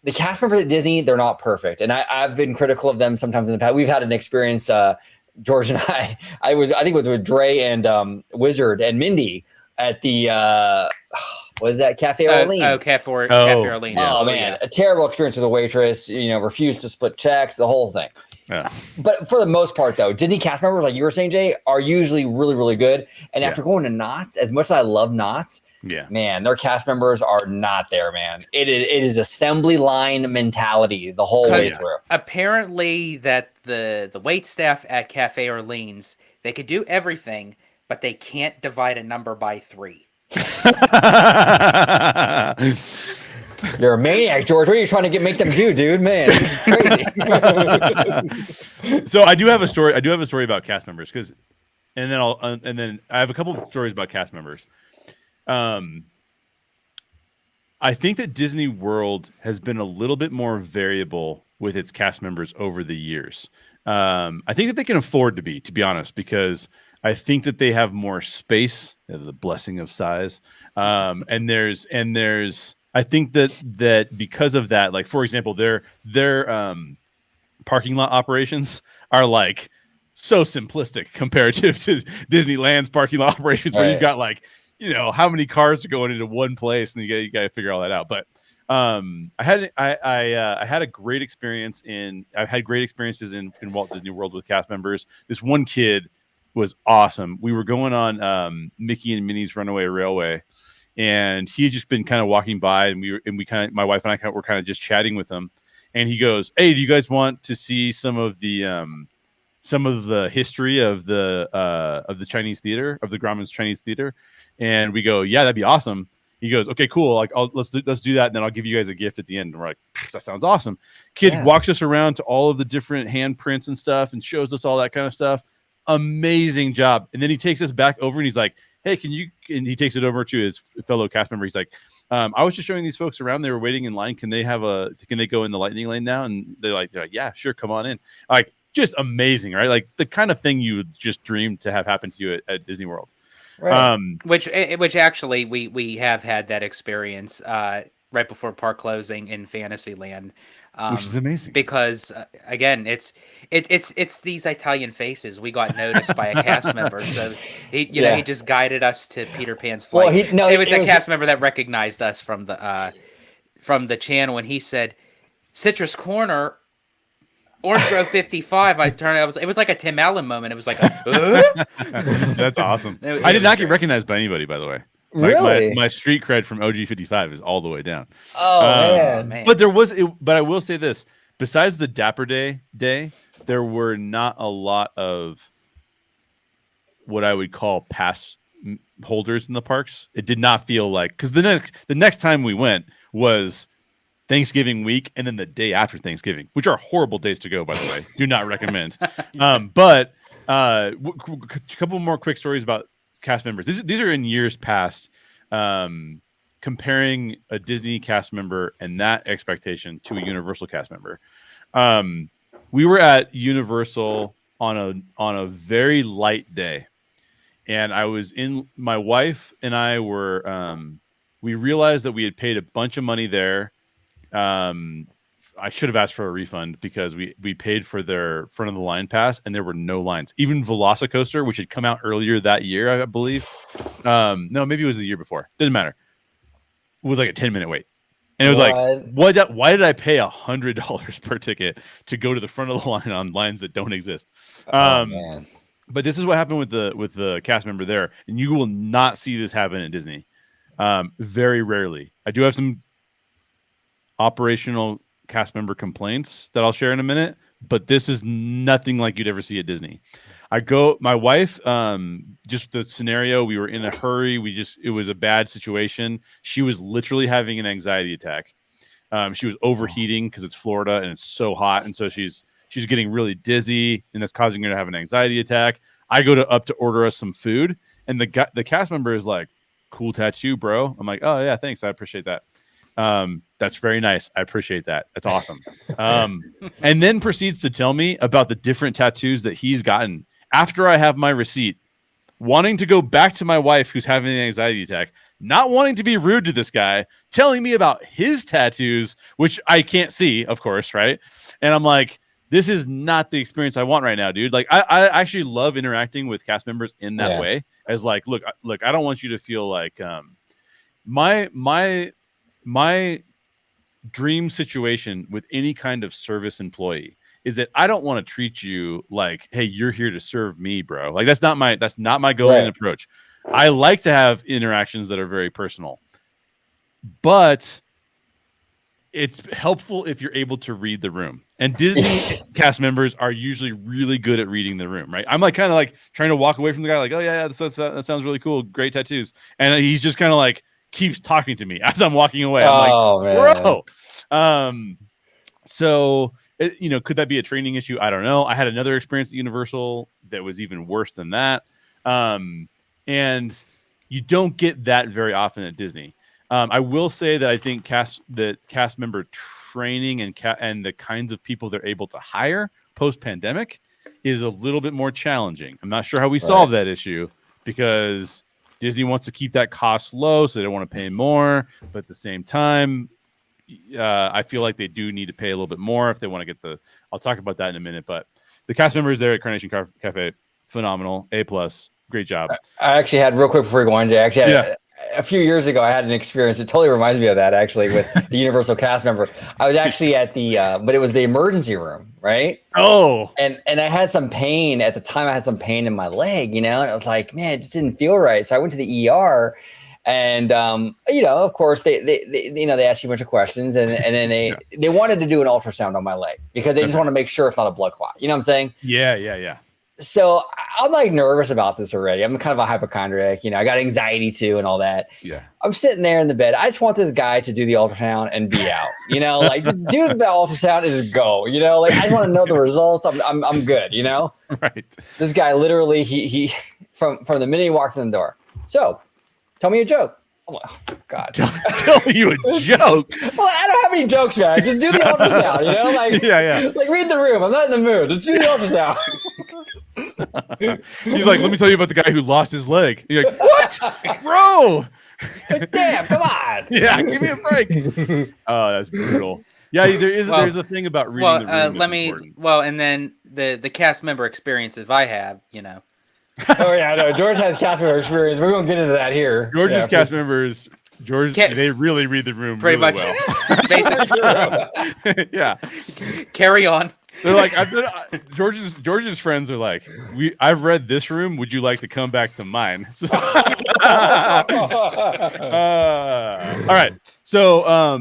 the cast members at Disney, they're not perfect, and I've been critical of them sometimes in the past. We've had an experience, George and I think it was with Dre and Wizard and Mindy at the. What is that? Cafe Orleans. Cafe Orleans. Oh, man. A terrible experience with a waitress, you know, refused to split checks, the whole thing. Yeah. But for the most part, though, Disney cast members, like you were saying, Jay, are usually really, really good. And after going to Knott's, as much as I love Knott's, man, their cast members are not there, man. It is assembly line mentality the whole way through. Apparently that the wait staff at Cafe Orleans, they could do everything, but they can't divide a number by 3. You're a maniac, George. What are you trying to make them do, dude? Man, this is crazy. So I do have a story. I do have a story about cast members, because and then I have a couple of stories about cast members. I think that Disney World has been a little bit more variable with its cast members over the years. I think that they can afford to be honest, because I think that they have more space, the blessing of size. And there's, I think that because of that, like for example, their parking lot operations are like so simplistic comparative to Disneyland's parking lot operations, where you've got like, how many cars are going into one place, and you got to figure all that out. But I had a great experience I've had great experiences in Walt Disney World with cast members. This one kid was awesome. We were going on Mickey and Minnie's Runaway Railway, and he had just been kind of walking by, and my wife and I were kind of just chatting with him, and he goes, "Hey, do you guys want to see some of the history of the Chinese theater, of the Grauman's Chinese theater?" And we go, "Yeah, that'd be awesome." He goes, "Okay, cool. Like, let's do that, and then I'll give you guys a gift at the end." And we're like, "That sounds awesome." Kid walks us around to all of the different handprints and stuff, and shows us all that kind of stuff. Amazing job. And then he takes us back over, and he's like, "Hey, can you?" And he takes it over to his fellow cast member. He's like, "I was just showing these folks around. They were waiting in line. Can they go in the lightning lane now?" And they're like, "Yeah, sure, come on in." Like, just amazing, right? Like the kind of thing you would just dream to have happen to you at Disney World. Right. Which actually we have had that experience right before park closing in Fantasyland, Which is amazing, because again, it's these Italian faces. We got noticed by a cast member, so he just guided us to Peter Pan's flight. Well, it was a cast member that recognized us from the channel, and he said, "Citrus Corner, Orange Grove 55." It was like a Tim Allen moment. It was like, that's awesome. I did not get recognized by anybody, by the way. Really? My street cred from OG 55 is all the way down. Oh, man. But but I will say this: besides the Dapper Day, there were not a lot of what I would call pass holders in the parks. It did not feel like, because the next time we went was Thanksgiving week, and then the day after Thanksgiving, which are horrible days to go, by the way. Do not recommend. But a couple more quick stories about cast members. These are in years past, comparing a Disney cast member and that expectation to a Universal cast member. We were at Universal on a very light day, and my wife and I were we realized that we had paid a bunch of money there. I should have asked for a refund, because we paid for their front of the line pass, and there were no lines. Even Velocicoaster, which had come out earlier that year, I believe. No, maybe it was the year before. Doesn't matter. It was like a 10-minute wait. And it was like, why did I pay $100 per ticket to go to the front of the line on lines that don't exist? Man. But this is what happened with the cast member there, and you will not see this happen at Disney. Very rarely. I do have some operational cast member complaints that I'll share in a minute, but this is nothing like you'd ever see at Disney. My wife, just the scenario, we were in a hurry. It was a bad situation. She was literally having an anxiety attack. She was overheating because it's Florida and it's so hot. And so she's getting really dizzy, and that's causing her to have an anxiety attack. I go up to order us some food, and the cast member is like, "Cool tattoo, bro." I'm like, "Oh yeah, thanks. I appreciate that. That's very nice. I appreciate that. That's awesome." And then proceeds to tell me about the different tattoos that he's gotten after I have my receipt, wanting to go back to my wife who's having an anxiety attack, not wanting to be rude to this guy, telling me about his tattoos, which I can't see, of course, right? And I'm like, this is not the experience I want right now, dude. Like, I actually love interacting with cast members in that way, as like, look, I don't want you to feel like my dream situation with any kind of service employee is that I don't want to treat you like, hey, you're here to serve me, bro. Like, that's not my going approach. I like to have interactions that are very personal, but it's helpful if you're able to read the room. And Disney cast members are usually really good at reading the room, right? I'm like kind of like trying to walk away from the guy, like, "Oh yeah, that sounds really cool, great tattoos," and he's just kind of like keeps talking to me as I'm walking away. I'm like, "Bro." So could that be a training issue? I don't know. I had another experience at Universal that was even worse than that. And you don't get that very often at Disney. I will say that I think cast member training and the kinds of people they're able to hire post-pandemic is a little bit more challenging. I'm not sure how we solve that issue because Disney wants to keep that cost low, so they don't want to pay more. But at the same time, I feel like they do need to pay a little bit more if they want to get the. I'll talk about that in a minute. But the cast members there at Carnation Cafe, phenomenal, A+, great job. I actually had real quick before we go on, Jay. I actually had a few years ago, I had an experience. It totally reminds me of that actually with the Universal cast member. I was actually at the, but it was the emergency room, right? Oh, and I had some pain at the time. I had some pain in my leg, and I was like, man, it just didn't feel right. So I went to the ER, and of course they ask you a bunch of questions, and then they wanted to do an ultrasound on my leg because they just want to make sure it's not a blood clot. You know what I'm saying? Yeah. So I'm like nervous about this already. I'm kind of a hypochondriac, I got anxiety too and all that. Yeah. I'm sitting there in the bed. I just want this guy to do the ultrasound and be out, like just do the ultrasound and just go, like I just want to know the results. I'm good, Right. This guy literally, he from the minute he walked in the door. So tell me a joke. Oh, God. Tell you a joke. Well, I don't have any jokes, man. Just do the ultrasound, Like read the room. I'm not in the mood. Just do the ultrasound. He's like, let me tell you about the guy who lost his leg. You're like, what? Bro. Like, damn, come on. Yeah, give me a break. Oh, that's brutal. Yeah, there's a thing about reading the room. And then the cast member experiences I have, Oh yeah, no. George has cast member experience. We're gonna get into that here. George's cast members, they really read the room pretty really much. Well. Basically, yeah. Carry on. They're like, George's friends are like, I've read this room. Would you like to come back to mine? So, all right. So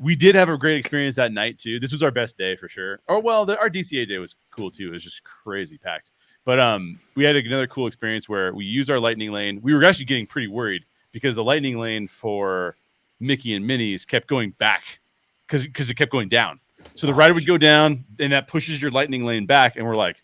we did have a great experience that night too. This was our best day for sure. Our DCA day was cool too. It was just crazy packed. But we had another cool experience where we used our lightning lane. We were actually getting pretty worried because the lightning lane for Mickey and Minnie's kept going back because it kept going down. So the ride would go down, and that pushes your lightning lane back. And we're like,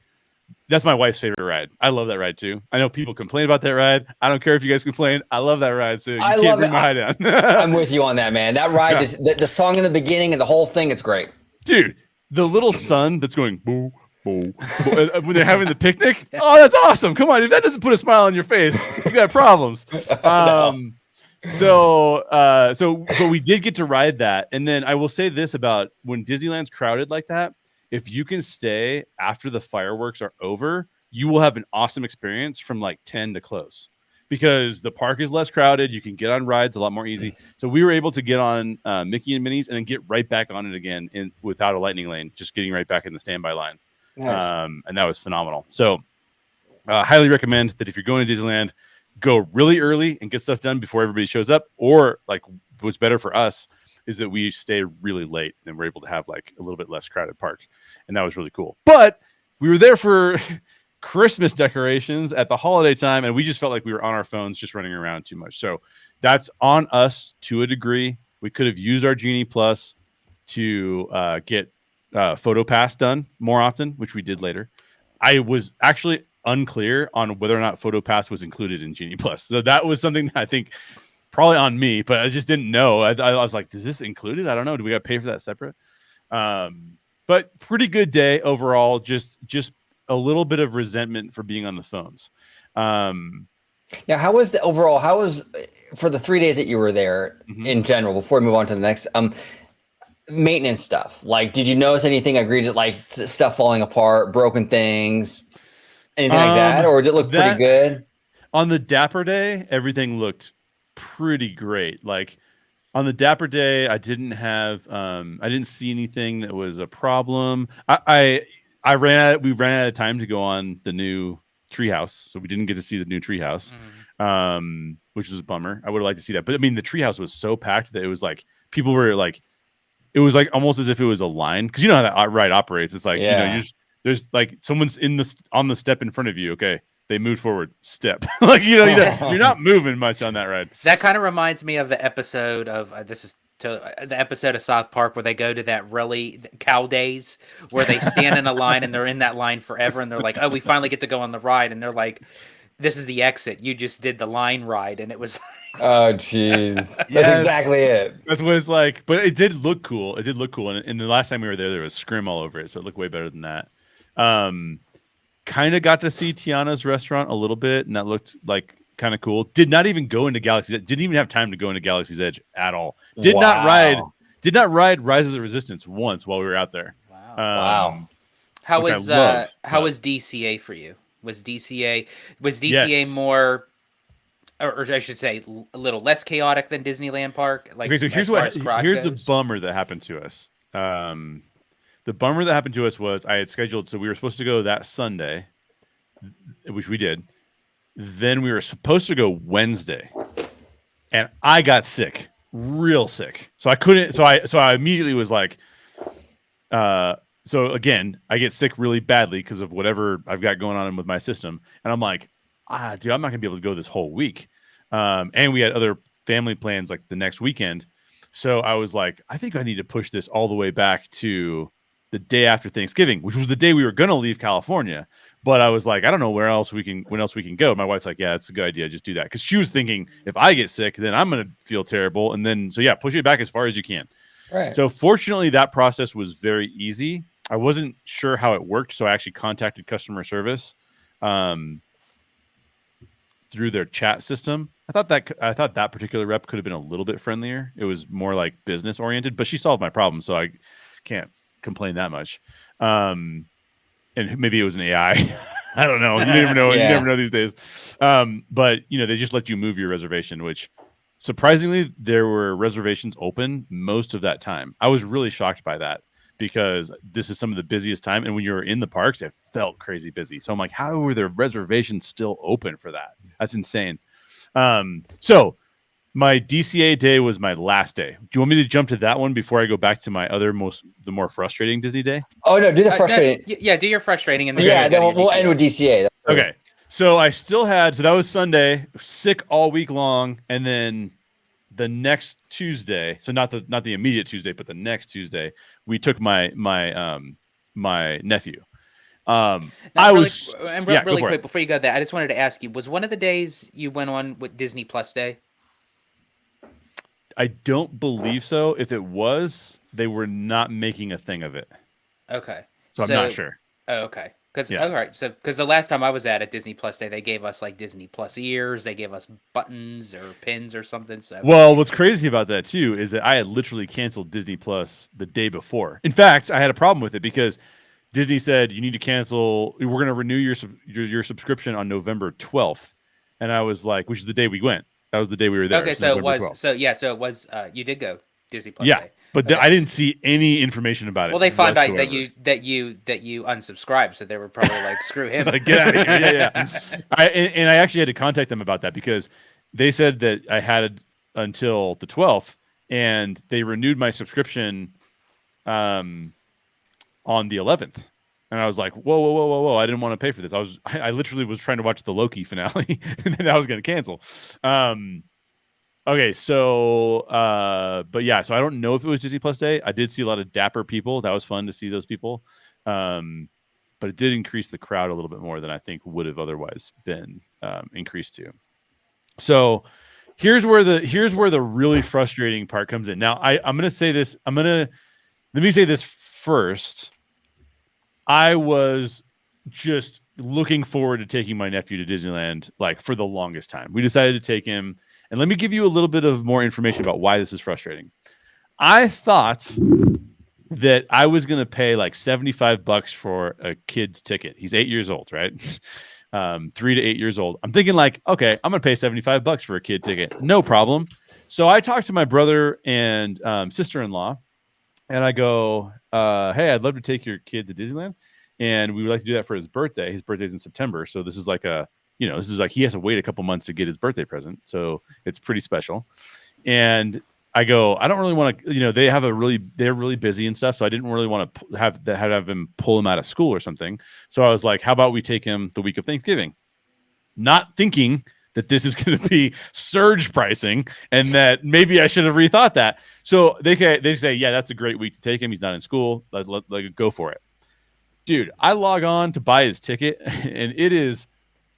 that's my wife's favorite ride. I love that ride too. I know people complain about that ride. I don't care if you guys complain. I love that ride. So you can't bring my high down. I'm with you on that, man. That ride, the song in the beginning and the whole thing, it's great. Dude, the little son that's going, boo, boo, boo, when they're having the picnic. Oh, that's awesome. Come on. If that doesn't put a smile on your face, you got problems. But we did get to ride that. And then I will say this about when Disneyland's crowded like that, if you can stay after the fireworks are over, you will have an awesome experience from like 10 to close because the park is less crowded. You can get on rides a lot more easy. So we were able to get on Mickey and Minnie's and then get right back on it again without a lightning lane, just getting right back in the standby line. Nice. And that was phenomenal. So highly recommend that if you're going to Disneyland, go really early and get stuff done before everybody shows up, or like what's better for us is that we stay really late and we're able to have like a little bit less crowded park. And that was really cool. But we were there for Christmas decorations at the holiday time, and we just felt like we were on our phones just running around too much. So that's on us to a degree. We could have used our Genie Plus to get Photo Pass done more often, which we did later. I was actually unclear on whether or not Photo Pass was included in Genie Plus. So that was something that I think probably on me, but I just didn't know. I was like, is this included? I don't know. Do we got to pay for that separate? But pretty good day overall. Just a little bit of resentment for being on the phones. Yeah. How was for the 3 days that you were there in general, before we move on to the next, maintenance stuff? Like, did you notice anything egregious, like stuff falling apart, broken things, anything like that? Or did it look pretty good? On the Dapper Day, everything looked pretty great. Like on the Dapper Day, I didn't see anything that was a problem. We ran out of time to go on the new treehouse, so we didn't get to see the new treehouse, which was a bummer. I would have liked to see that, but I mean, the treehouse was so packed that it was like people were like, it was like almost as if it was a line, because you know how that ride operates. It's like there's like someone's on the step in front of you. Okay, they moved forward, step. Like you're not moving much on that ride. That kind of reminds me of the episode of the episode of South Park where they go to that really cow days where they stand in a line and they're in that line forever and they're like, oh, we finally get to go on the ride, and they're like, this is the exit. You just did the line ride, and it was. Oh, jeez. That's Yes. exactly it. That's what it's like. But it did look cool. It did look cool. And the last time we were there was scrim all over it, so it looked way better than that. Kind of got to see Tiana's restaurant a little bit, and that looked like kind of cool. Did not even go into Galaxy's Edge. Didn't even have time to go into Galaxy's Edge at all. Did not ride Rise of the Resistance once while we were out there. Wow. Wow. How which was I love, how but- was DCA for you? Was DCA Yes. more, or I should say, a little less chaotic than Disneyland Park? Like, Okay, so as far as crowd here's the goes? bummer that happened to us. The bummer that happened to us was I had scheduled, so we were supposed to go that Sunday, which we did. Then we were supposed to go Wednesday, and I got sick, real sick. So I couldn't. So I immediately was like, so again, I get sick really badly because of whatever I've got going on with my system, and I'm like, dude, I'm not gonna be able to go this whole week. And we had other family plans like the next weekend. So I was like, I think I need to push this all the way back to the day after Thanksgiving, which was the day we were gonna leave California. But I was like, I don't know when else we can go. My wife's like, yeah, that's a good idea. Just do that. Because she was thinking if I get sick, then I'm gonna feel terrible. And then so yeah, push it back as far as you can. Right. So fortunately, that process was very easy. I wasn't sure how it worked, so I actually contacted customer service through their chat system. I thought that particular rep could have been a little bit friendlier. It was more like business oriented, but she solved my problem, so I can't complain that much. And maybe it was an AI. I don't know. You never know. Yeah. You never know these days. But they just let you move your reservation, which surprisingly there were reservations open most of that time. I was really shocked by that because this is some of the busiest time, and when you're in the parks, it felt crazy busy. So I'm like, how were the reservations still open for that? That's insane. So my DCA day was my last day. Do you want me to jump to that one before I go back to my other the more frustrating Disney day? Oh no, do the frustrating. Yeah, do your frustrating, and then Yeah, we'll then we'll end with DCA. Okay. So I still had, so that was Sunday, sick all week long, and then the next Tuesday, so not the immediate Tuesday, but the next Tuesday, we took my nephew. Really quick before you go there, I just wanted to ask you: was one of the days you went on with Disney Plus Day? I don't believe so. If it was, they were not making a thing of it. Okay, so I'm not sure. Oh, okay. Because Yeah. all right, so because the last time I was at Disney Plus Day, they gave us like Disney Plus ears, they gave us buttons or pins or something. So Well, what's crazy about that too is that I had literally canceled Disney Plus the day before. In fact, I had a problem with it because Disney said you need to cancel. We're going to renew your subscription on November 12th, and I was like, which is the day we went. That was the day we were there. Okay, so it was 12th. You did go Disney Plus Yeah, Day. but Okay. I didn't see any information about it. Well, they found out whatsoever. that you unsubscribed, so they were probably like, "Screw him, Like, get out of here!" Yeah. I actually had to contact them about that because they said that I had until the 12th, and they renewed my subscription on the 11th. And I was like, whoa! I didn't want to pay for this. I literally was trying to watch the Loki finale, and then I was going to cancel. Okay, so but yeah, so I don't know if it was Disney Plus Day. I did see a lot of dapper people. That was fun to see those people. But it did increase the crowd a little bit more than I think would have otherwise been increased to. So here's where the really frustrating part comes in. Now I'm gonna say this. Let me say this first. I was just looking forward to taking my nephew to Disneyland like for the longest time. We decided to take him, and let me give you a little bit of more information about why this is frustrating. I thought that I was going to pay like $75 for a kid's ticket. He's 8 years old, right? 3 to 8 years old. I'm thinking like, okay, I'm going to pay $75 for a kid ticket. No problem. So I talked to my brother and sister-in-law, and I go, hey, I'd love to take your kid to Disneyland, and we would like to do that for his birthday. His birthday's in September, so this is like this is like he has to wait a couple months to get his birthday present, so it's pretty special. And I go, I don't really want to, they're really busy and stuff, so I didn't really want to have him pull him out of school or something. So I was like, how about we take him the week of Thanksgiving? Not thinking that this is going to be surge pricing and that maybe I should have rethought that. So they say, yeah, that's a great week to take him. He's not in school. Let go for it. Dude, I log on to buy his ticket, and it is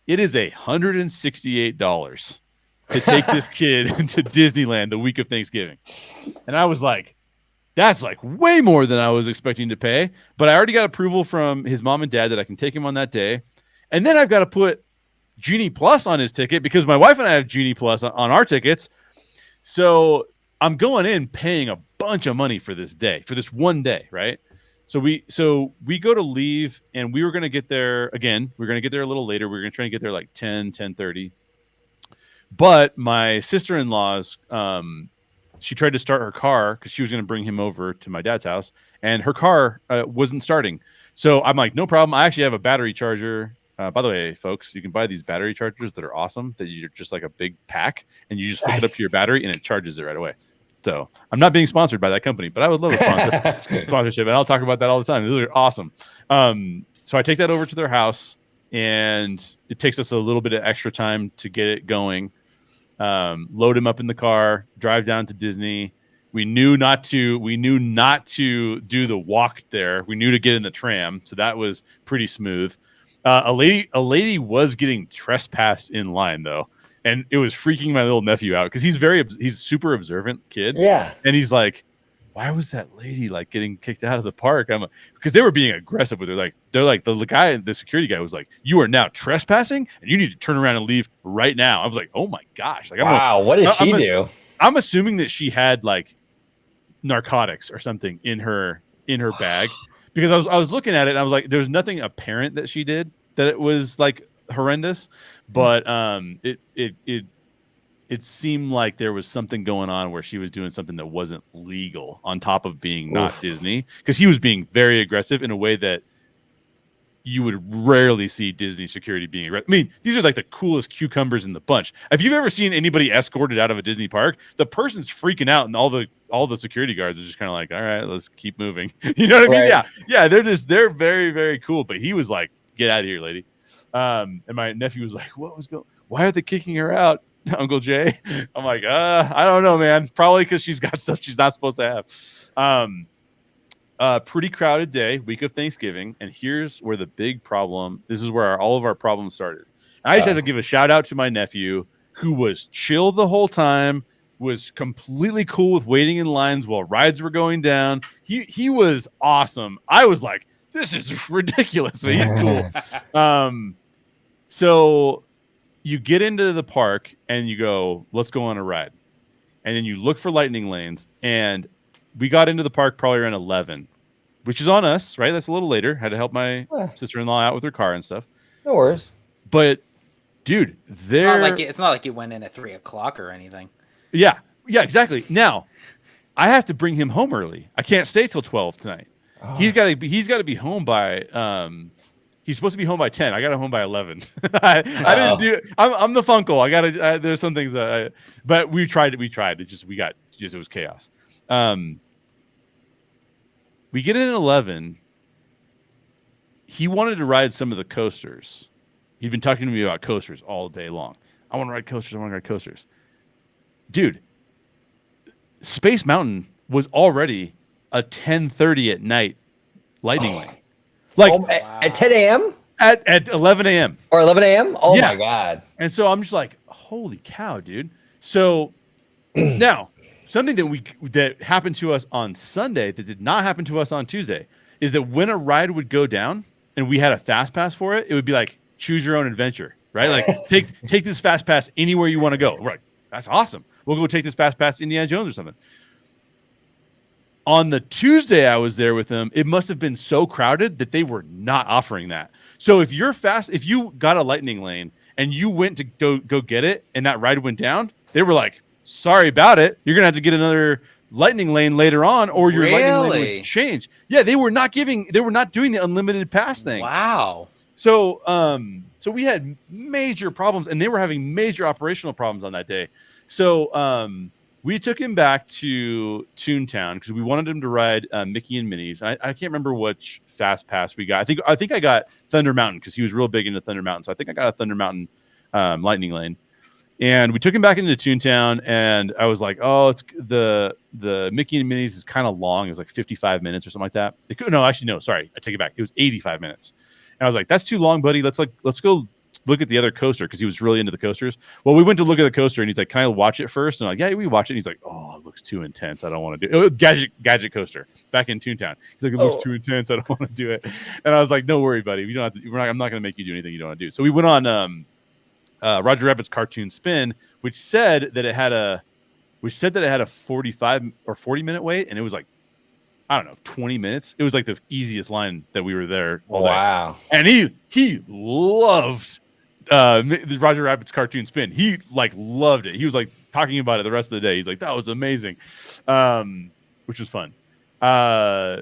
It is $168 to take this kid to Disneyland the week of Thanksgiving. And I was like, that's like way more than I was expecting to pay. But I already got approval from his mom and dad that I can take him on that day. And then I've got to put Genie Plus on his ticket because my wife and I have Genie Plus on our tickets. So I'm going in paying a bunch of money for this day, for this one day, right? So we go to leave, and we were going to get there again. We're going to get there a little later. We were going to try to get there like 10:30. But my sister-in-law's, she tried to start her car because she was going to bring him over to my dad's house, and her car wasn't starting. So I'm like, no problem. I actually have a battery charger. By the way, folks, you can buy these battery chargers that are awesome, that you're just like a big pack, and you just hook it up to your battery, and it charges it right away. So I'm not being sponsored by that company, but I would love a sponsorship, and I'll talk about that all the time. Those are awesome. So I take that over to their house, and it takes us a little bit of extra time to get it going. Load him up in the car, drive down to Disney. We knew not to do the walk there. We knew to get in the tram, so that was pretty smooth. A lady was getting trespassed in line though, and it was freaking my little nephew out because he's super observant kid. Yeah, and he's like, why was that lady like getting kicked out of the park? Because they were being aggressive with her. They're like the security guy was like, you are now trespassing and you need to turn around and leave right now. I was like, oh my gosh. Like, wow, what did she do? I'm assuming that she had like narcotics or something in her bag because I was looking at it and I was like, there's nothing apparent that she did that it was like horrendous, but it seemed like there was something going on where she was doing something that wasn't legal on top of being not Disney, because he was being very aggressive in a way that you would rarely see Disney security being aggressive. I mean, these are like the coolest cucumbers in the bunch. If you've ever seen anybody escorted out of a Disney park, the person's freaking out and all the security guards are just kind of like, all right, let's keep moving. You know what I mean? Right. Yeah. They're very, very cool. But he was like, get out of here, lady. And my nephew was like, why are they kicking her out, Uncle Jay? I'm like, I don't know, man. Probably because she's got stuff she's not supposed to have. Pretty crowded day, week of Thanksgiving. And here's where the big problem, this is where all of our problems started. I just have to give a shout out to my nephew, who was chill the whole time, was completely cool with waiting in lines while rides were going down. He was awesome. I was like, this is ridiculous, but he's cool. So you get into the park and you go, let's go on a ride. And then you look for lightning lanes. And we got into the park probably around 11, which is on us, right? That's a little later. Had to help my sister-in-law out with her car and stuff. No worries. But, dude, it's not like it went in at 3 o'clock or anything. Yeah, exactly. Now, I have to bring him home early. I can't stay till 12 tonight. Oh. He's got to be home by he's supposed to be home by 10. I got him home by 11. I didn't do it. I'm the Funkle. I got to there's some things but we tried. It was chaos. We get in at 11. He wanted to ride some of the coasters. He'd been talking to me about coasters all day long. I want to ride coasters. Dude, Space Mountain was already a 10:30 at night lightning lane. Like at 10 a.m.? At 11 a.m. Or 11 a.m.? Oh, yeah. My God. And so I'm just like, holy cow, dude. So now, something that happened to us on Sunday that did not happen to us on Tuesday is that when a ride would go down and we had a fast pass for it, it would be like, choose your own adventure, right? Like take this fast pass anywhere you want to go. We're like, that's awesome. We'll go take this fast pass to Indiana Jones or something. On the Tuesday I was there with them, it must have been so crowded that they were not offering that. So if you got a lightning lane and you went to go get it and that ride went down, they were like, sorry about it. You're going to have to get another lightning lane later on or your lightning lane would change. Yeah, they were not doing the unlimited pass thing. Wow. So we had major problems and they were having major operational problems on that day. So we took him back to Toontown because we wanted him to ride Mickey and Minnie's. I can't remember which fast pass we got. I think I got Thunder Mountain because he was real big into Thunder Mountain. So I think I got a Thunder Mountain lightning lane. And we took him back into Toontown, and I was like, "Oh, it's the Mickey and Minnie's is kind of long. It was like 55 minutes or something like that." No, sorry, I take it back. It was 85 minutes. And I was like, "That's too long, buddy. Let's go look at the other coaster because he was really into the coasters. Well, we went to look at the coaster and he's like, can I watch it first? And I'm like, yeah, we watch it. And he's like, oh, it looks too intense. I don't want to do it. Gadget coaster back in Toontown. He's like, it looks too intense. I don't want to do it. And I was like, no worry, buddy. We don't have to, I'm not going to make you do anything you don't want to do. So we went on Roger Rabbit's Cartoon Spin, which said that it had a 45 or 40-minute wait, and it was like, I don't know, 20 minutes. It was like the easiest line that we were there all day. And he loved Roger Rabbit's Cartoon Spin. He like loved it. He was like talking about it the rest of the day. He's like, that was amazing, which was fun.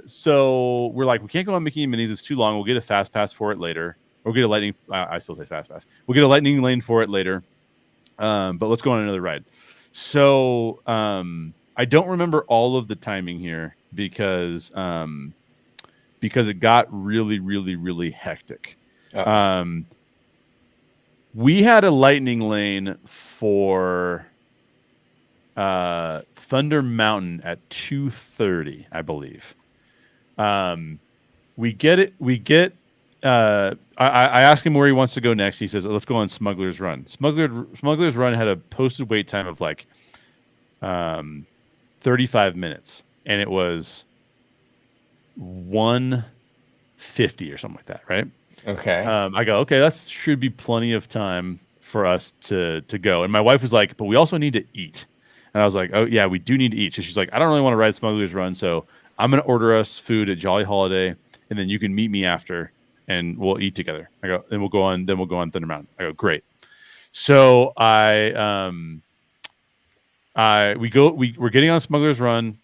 So we're like, we can't go on Mickey and Minnie's. It's too long. We'll get a fast pass for it later. We'll get a lightning. I still say fast pass. We'll get a lightning lane for it later. But let's go on another ride. So I don't remember all of the timing here because it got really, really, really hectic. We had a lightning lane for Thunder Mountain at 2:30, I believe. We get I asked him where he wants to go next. He says, let's go on Smuggler's Run. Smuggler's Run had a posted wait time of like 35 minutes, and it was 150 or something like that, right? Okay. I go, okay, that should be plenty of time for us to go. And my wife was like, but we also need to eat. And I was like, oh yeah, we do need to eat. So she's like, I don't really want to ride Smuggler's Run, so I'm going to order us food at Jolly Holiday, and then you can meet me after, and we'll eat together. I go, then we'll go on Thunder Mountain. I go, great. So we're getting on Smuggler's Run.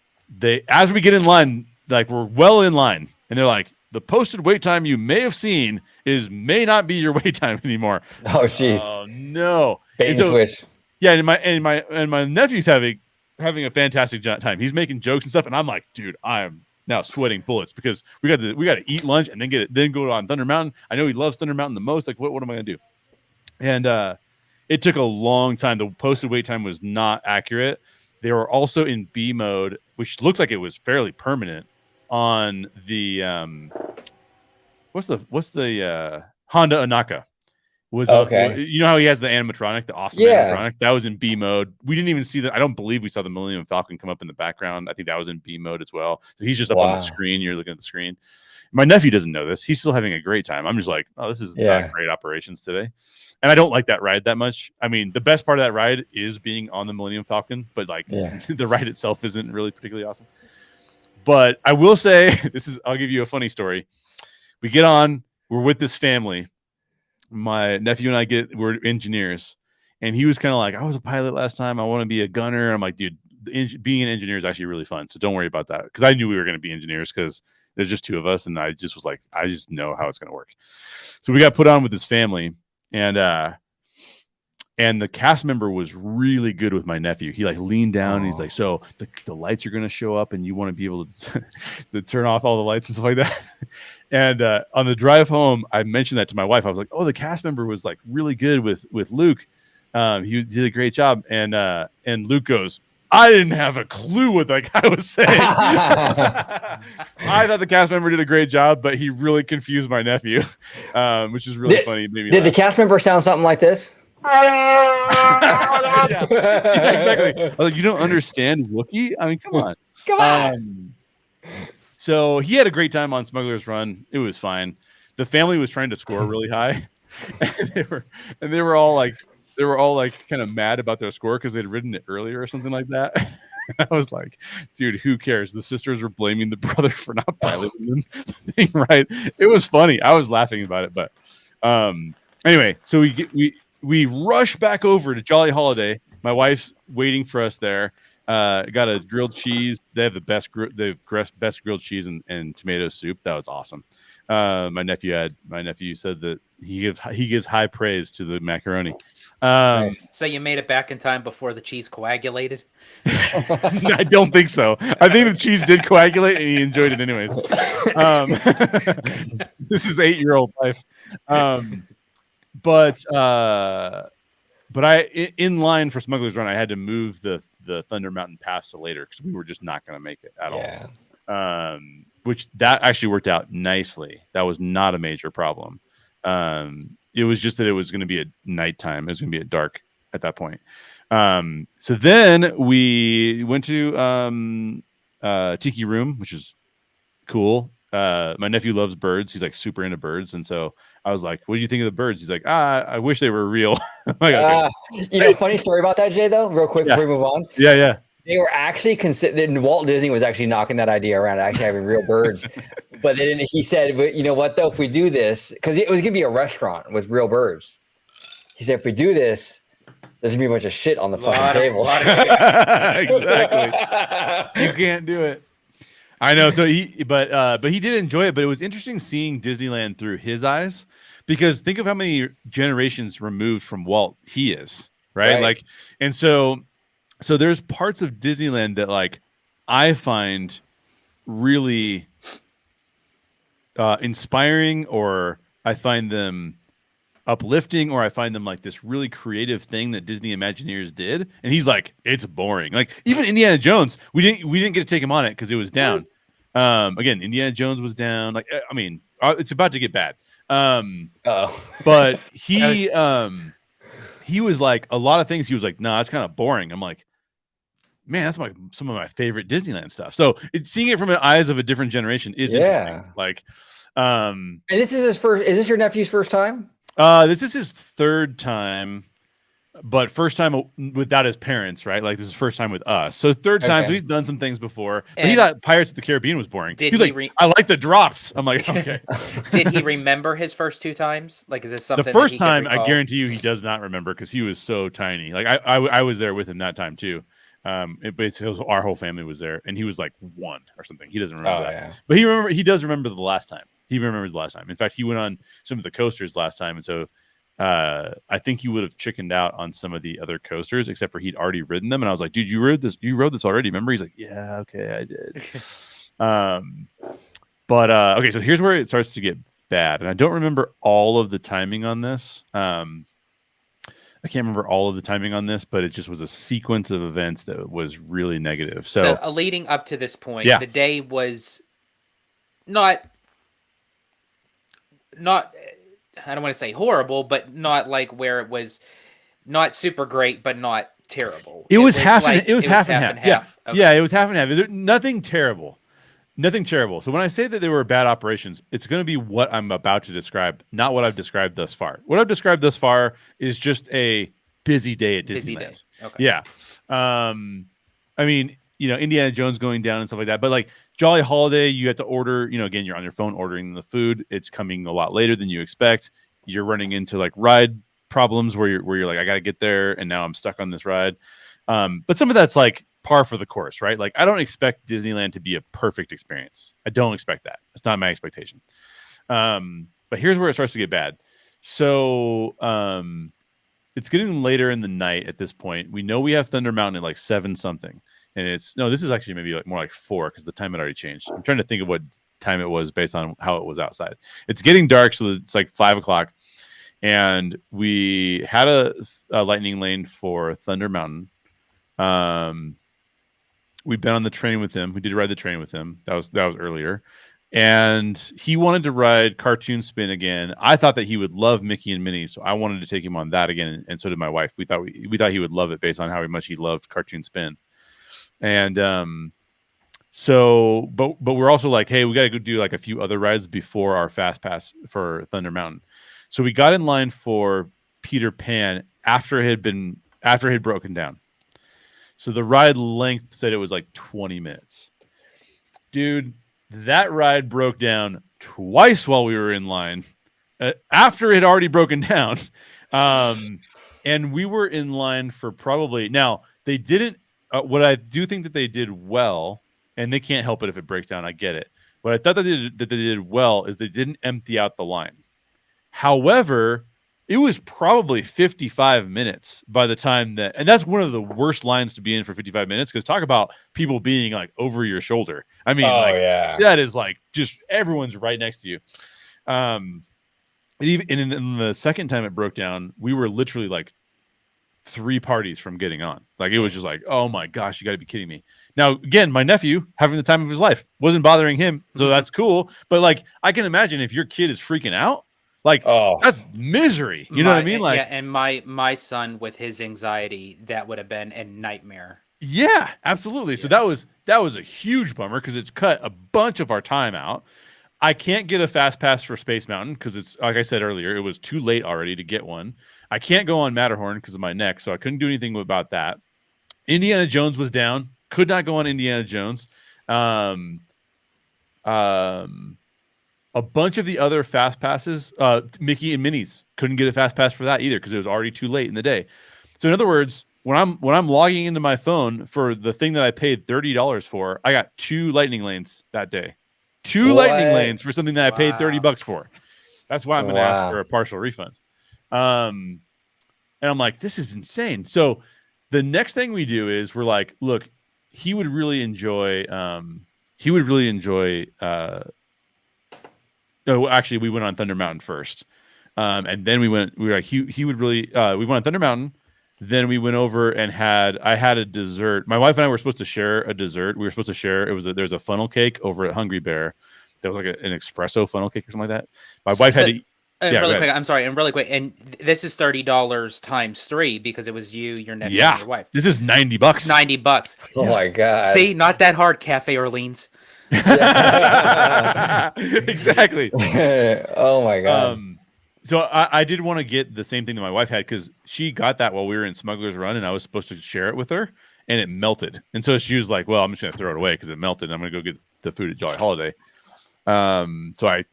As we get in line, like we're well in line, and they're like, the posted wait time you may have seen may not be your wait time anymore. Oh jeez. Oh no. Bait and switch. Yeah, and my nephew's having a fantastic time. He's making jokes and stuff, and I'm like, dude, I'm now sweating bullets because we got to eat lunch and then go on Thunder Mountain. I know he loves Thunder Mountain the most. Like, what am I gonna do? And it took a long time. The posted wait time was not accurate. They were also in B mode, which looked like it was fairly permanent on the what's the Honda Anaka. Was okay. You know how he has the animatronic, the awesome animatronic? That was in B mode. We didn't even see that. I don't believe we saw the Millennium Falcon come up in the background. I think that was in B mode as well. So he's just up on the screen. You're looking at the screen. My nephew doesn't know this. He's still having a great time. I'm just like, oh, this is not great operations today. And I don't like that ride that much. I mean, the best part of that ride is being on the Millennium Falcon, but like the ride itself isn't really particularly awesome. But I will say, I'll give you a funny story. We get on, we're with this family. My nephew and we're engineers, and he was kind of like, I was a pilot last time. I want to be a gunner. I'm like, dude, being an engineer is actually really fun. So don't worry about that. Cause I knew we were going to be engineers because there's just two of us. And I just was like, I just know how it's going to work. So we got put on with this family, and the cast member was really good with my nephew. He like leaned down and he's like, so the lights are going to show up and you want to be able to turn off all the lights and stuff like that. And on the drive home, I mentioned that to my wife. I was like, oh, the cast member was like really good with Luke. He did a great job. And Luke goes, I didn't have a clue what that guy was saying. I thought the cast member did a great job, but he really confused my nephew, which is really funny. Did the cast member sound something like this? Yeah, exactly. I was like, you don't understand Wookiee? I mean, come on. Come on. So he had a great time on Smuggler's Run. It was fine. The family was trying to score really high, and they were all like kind of mad about their score because they'd ridden it earlier or something like that. I was like, dude, who cares? The sisters were blaming the brother for not piloting the thing right. It was funny. I was laughing about it, but anyway, so we rush back over to Jolly Holiday. My wife's waiting for us there. Got a grilled cheese. They have the best grilled cheese and tomato soup. That was awesome. My nephew said that he gives high praise to the macaroni. So you made it back in time before the cheese coagulated? I don't think so. I think the cheese did coagulate and he enjoyed it anyways. This is 8-year-old life. But in line for Smuggler's Run, I had to move the Thunder Mountain Pass to later because we were just not going to make it at all. Which that actually worked out nicely. That was not a major problem. It was just that it was going to be at nighttime. It was going to be at dark at that point. So then we went to Tiki Room, which is cool. My nephew loves birds. He's like super into birds. And so I was like, what do you think of the birds? He's like, I wish they were real. I'm like, okay. Funny story about that, Jay, though, real quick before we move on. Yeah. They were actually considered, Walt Disney was actually knocking that idea around, actually having real birds. But then he said, but you know what, though, if we do this, because it was going to be a restaurant with real birds. He said, if we do this, there's going to be a bunch of shit on the fucking tables. Exactly. You can't do it. I know. So but he did enjoy it. But it was interesting seeing Disneyland through his eyes, because think of how many generations removed from Walt he is, right? Like, and so there's parts of Disneyland that like I find really inspiring, or I find them uplifting, or I find them like this really creative thing that Disney Imagineers did. And he's like, it's boring. Like even Indiana Jones, we didn't get to take him on it because it was down. Again, Indiana Jones was down. Like, I mean, it's about to get bad. But he was like, a lot of things he was like, nah, it's kind of boring. I'm like, man, that's like some of my favorite Disneyland stuff. So seeing it from the eyes of a different generation is interesting. Like, and this is his first. Is this your nephew's first time? This is his third time, but first time without his parents, right? Like this is first time with us. So third time, so he's done some things before. But he thought Pirates of the Caribbean was boring. He's like, I like the drops. I'm like, okay. Did he remember his first two times? Like, is this something? The first time, I guarantee you, he does not remember because he was so tiny. Like I was there with him that time too. Our whole family was there, and he was like 1 or something. He doesn't remember that, yeah. But he does remember the last time. He remembers the last time. In fact, he went on some of the coasters last time, and so I think he would have chickened out on some of the other coasters, except for he'd already ridden them. And I was like, dude, you rode this already? Remember? He's like, yeah, okay, I did. Okay, so here's where it starts to get bad, and I don't remember all of the timing on this. I can't remember all of the timing on this, but it just was a sequence of events that was really negative. So leading up to this point, yeah. The day was not I don't want to say horrible, but not like where it was not super great, but not terrible. It was half and half. Yeah. Okay. Yeah, it was half and half. Nothing terrible. So when I say that they were bad operations, it's going to be what I'm about to describe, not what I've described thus far. What I've described thus far is just a busy day at Disneyland. Busy day. Okay. Yeah. I mean, Indiana Jones going down and stuff like that, but like Jolly Holiday, you have to order, again, you're on your phone ordering the food. It's coming a lot later than you expect. You're running into like ride problems where you're like, I got to get there, and now I'm stuck on this ride. But some of that's like par for the course, right? Like I don't expect Disneyland to be a perfect experience. I don't expect that. It's not my expectation. But here's where it starts to get bad. So it's getting later in the night at this point. We know we have Thunder Mountain at like 7 something. And this is actually maybe like more like 4 because the time had already changed. I'm trying to think of what time it was based on how it was outside. It's getting dark, so it's like 5 o'clock. And we had a lightning lane for Thunder Mountain. We've been on the train with him. We did ride the train with him. That was earlier. And he wanted to ride Cartoon Spin again. I thought that he would love Mickey and Minnie, so I wanted to take him on that again, and so did my wife. We thought he would love it based on how much he loved Cartoon Spin. And but we're also like, hey, we got to go do like a few other rides before our fast pass for Thunder Mountain. So we got in line for Peter Pan after it had broken down. So the ride length said it was like 20 minutes. Dude, that ride broke down twice while we were in line after it had already broken down. And we were in line for probably, now they didn't, what I do think that they did well, and they can't help it if it breaks down, I get it. What I thought that they did well is they didn't empty out the line. However, it was probably 55 minutes by the time that, and that's one of the worst lines to be in for 55 minutes, because talk about people being like over your shoulder. I mean, that is like just everyone's right next to you. And in the second time it broke down, we were literally like 3 parties from getting on. Like it was just like, oh my gosh, you got to be kidding me. Now, again, my nephew having the time of his life wasn't bothering him, so that's cool. But like, I can imagine if your kid is freaking out, Like Oh, that's misery. You know what I mean? Like, yeah, and my son with his anxiety, that would have been a nightmare. yeah, absolutely. So that was a huge bummer because it's cut a bunch of our time out. I can't get a fast pass for Space Mountain because it's, like I said earlier, it was too late already to get one. I can't go on Matterhorn because of my neck, so I couldn't do anything about that. Indiana Jones was down. Could not go on Indiana Jones. A bunch of the other fast passes, Mickey and Minnie's, couldn't get a fast pass for that either because it was already too late in the day. So in other words, when I'm logging into my phone for the thing that I paid $30 for, I got 2 lightning lanes that day. 2 lightning lanes for something that I paid $30 for. That's why I'm going to ask for a partial refund. And I'm like, this is insane. So the next thing we do is we're like, look, he would really enjoy. No, actually, we went on Thunder Mountain first, and then we were like, he would really. We went on Thunder Mountain. Then we went over and I had a dessert. My wife and I were supposed to share a dessert. We were supposed to share. There's a funnel cake over at Hungry Bear. There was like an espresso funnel cake or something like that. My wife had to. Really quick, I'm sorry, and really quick, and this is $30 times 3 because it was you, your nephew, and your wife. This is $90. $90. Oh my god! See, not that hard, Cafe Orleans. Exactly. Oh my god! So I did want to get the same thing that my wife had because she got that while we were in Smuggler's Run, and I was supposed to share it with her, and it melted. And so she was like, "Well, I'm just gonna throw it away because it melted. And I'm gonna go get the food at Jolly Holiday." So I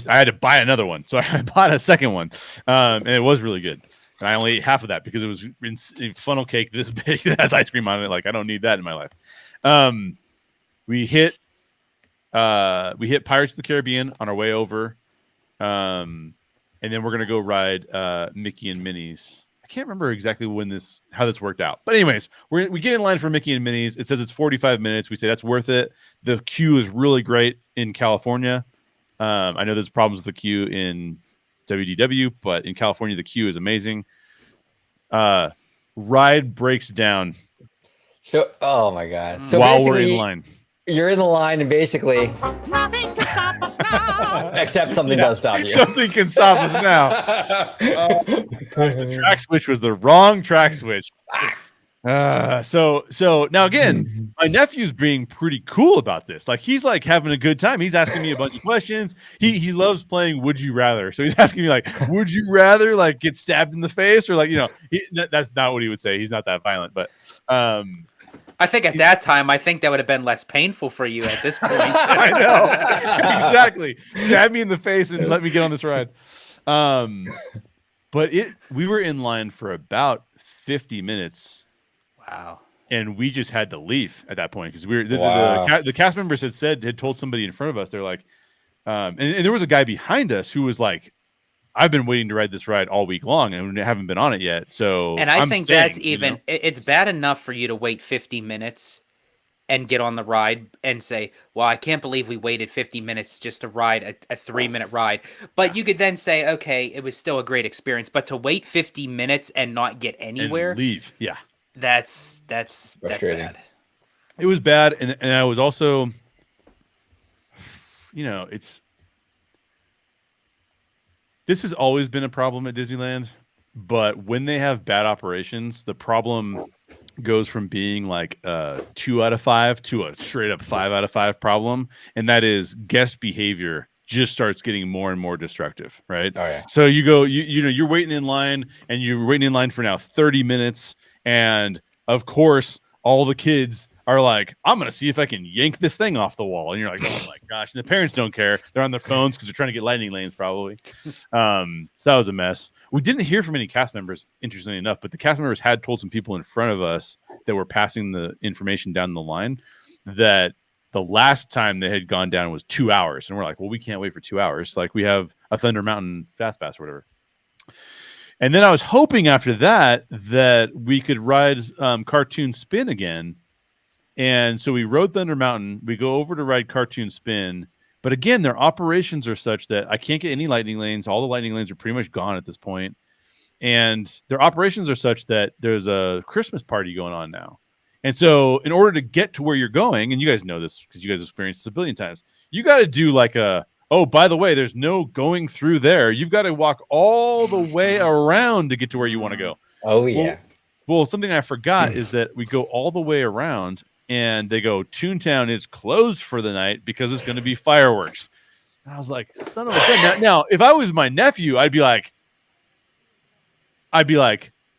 had to buy another one, so I bought a second one, and it was really good. And I only ate half of that because it was in funnel cake this big that has ice cream on it. Like I don't need that in my life. We hit Pirates of the Caribbean on our way over, and then we're gonna go ride Mickey and Minnie's. I can't remember exactly how this worked out, but anyways, we get in line for Mickey and Minnie's. It says it's 45 minutes. We say that's worth it. The queue is really great in California. I know there's problems with the queue in WDW, but in California the queue is amazing. Ride breaks down. So, oh my god! So while we're in line. You're in the line, and basically, Nothing can stop us now. except something does stop you. Something can stop us now. The track switch was the wrong track switch. So now again, my nephew's being pretty cool about this. Like he's like having a good time. He's asking me a bunch of questions. He loves playing Would You Rather. So he's asking me like, would you rather like get stabbed in the face or like, that's not what he would say. He's not that violent, but I think at that time, I think that would have been less painful for you at this point. I know. Exactly. Stab me in the face and let me get on this ride. But we were in line for about 50 minutes. Wow. And we just had to leave at that point because the cast members had told somebody in front of us. They're like, and there was a guy behind us who was like, I've been waiting to ride this ride all week long and haven't been on it yet. So, and I think that's even, it's bad enough for you to wait 50 minutes and get on the ride and say, well, I can't believe we waited 50 minutes just to ride a 3-minute ride. But you could then say, okay, it was still a great experience. But to wait 50 minutes and not get anywhere, and leave. Yeah. That's bad. It was bad. And I was also, this has always been a problem at Disneyland, but when they have bad operations, the problem goes from being like a 2 out of 5 to a straight up 5 out of 5 problem. And that is guest behavior just starts getting more and more destructive. Right. Oh, yeah. So you go, you're waiting in line and you're waiting in line for now 30 minutes. And of course, all the kids are like, I'm going to see if I can yank this thing off the wall. And you're like, oh my gosh. And the parents don't care. They're on their phones because they're trying to get lightning lanes probably. So that was a mess. We didn't hear from any cast members, interestingly enough, but the cast members had told some people in front of us that were passing the information down the line that the last time they had gone down was 2 hours. And we're like, well, we can't wait for 2 hours. Like we have a Thunder Mountain Fast Pass or whatever. And then I was hoping after that we could ride Cartoon Spin again. And so we rode Thunder Mountain. We go over to ride Cartoon Spin. But again, their operations are such that I can't get any lightning lanes. All the lightning lanes are pretty much gone at this point. And their operations are such that there's a Christmas party going on now. And so in order to get to where you're going, and you guys know this because you guys have experienced this a billion times, you got to do like a oh, by the way, there's no going through there. You've got to walk all the way around to get to where you want to go. Oh yeah. Well, something I forgot is that we go all the way around, and they go, Toontown is closed for the night because it's going to be fireworks. And I was like, son of a gun. Now, if I was my nephew, I'd be like,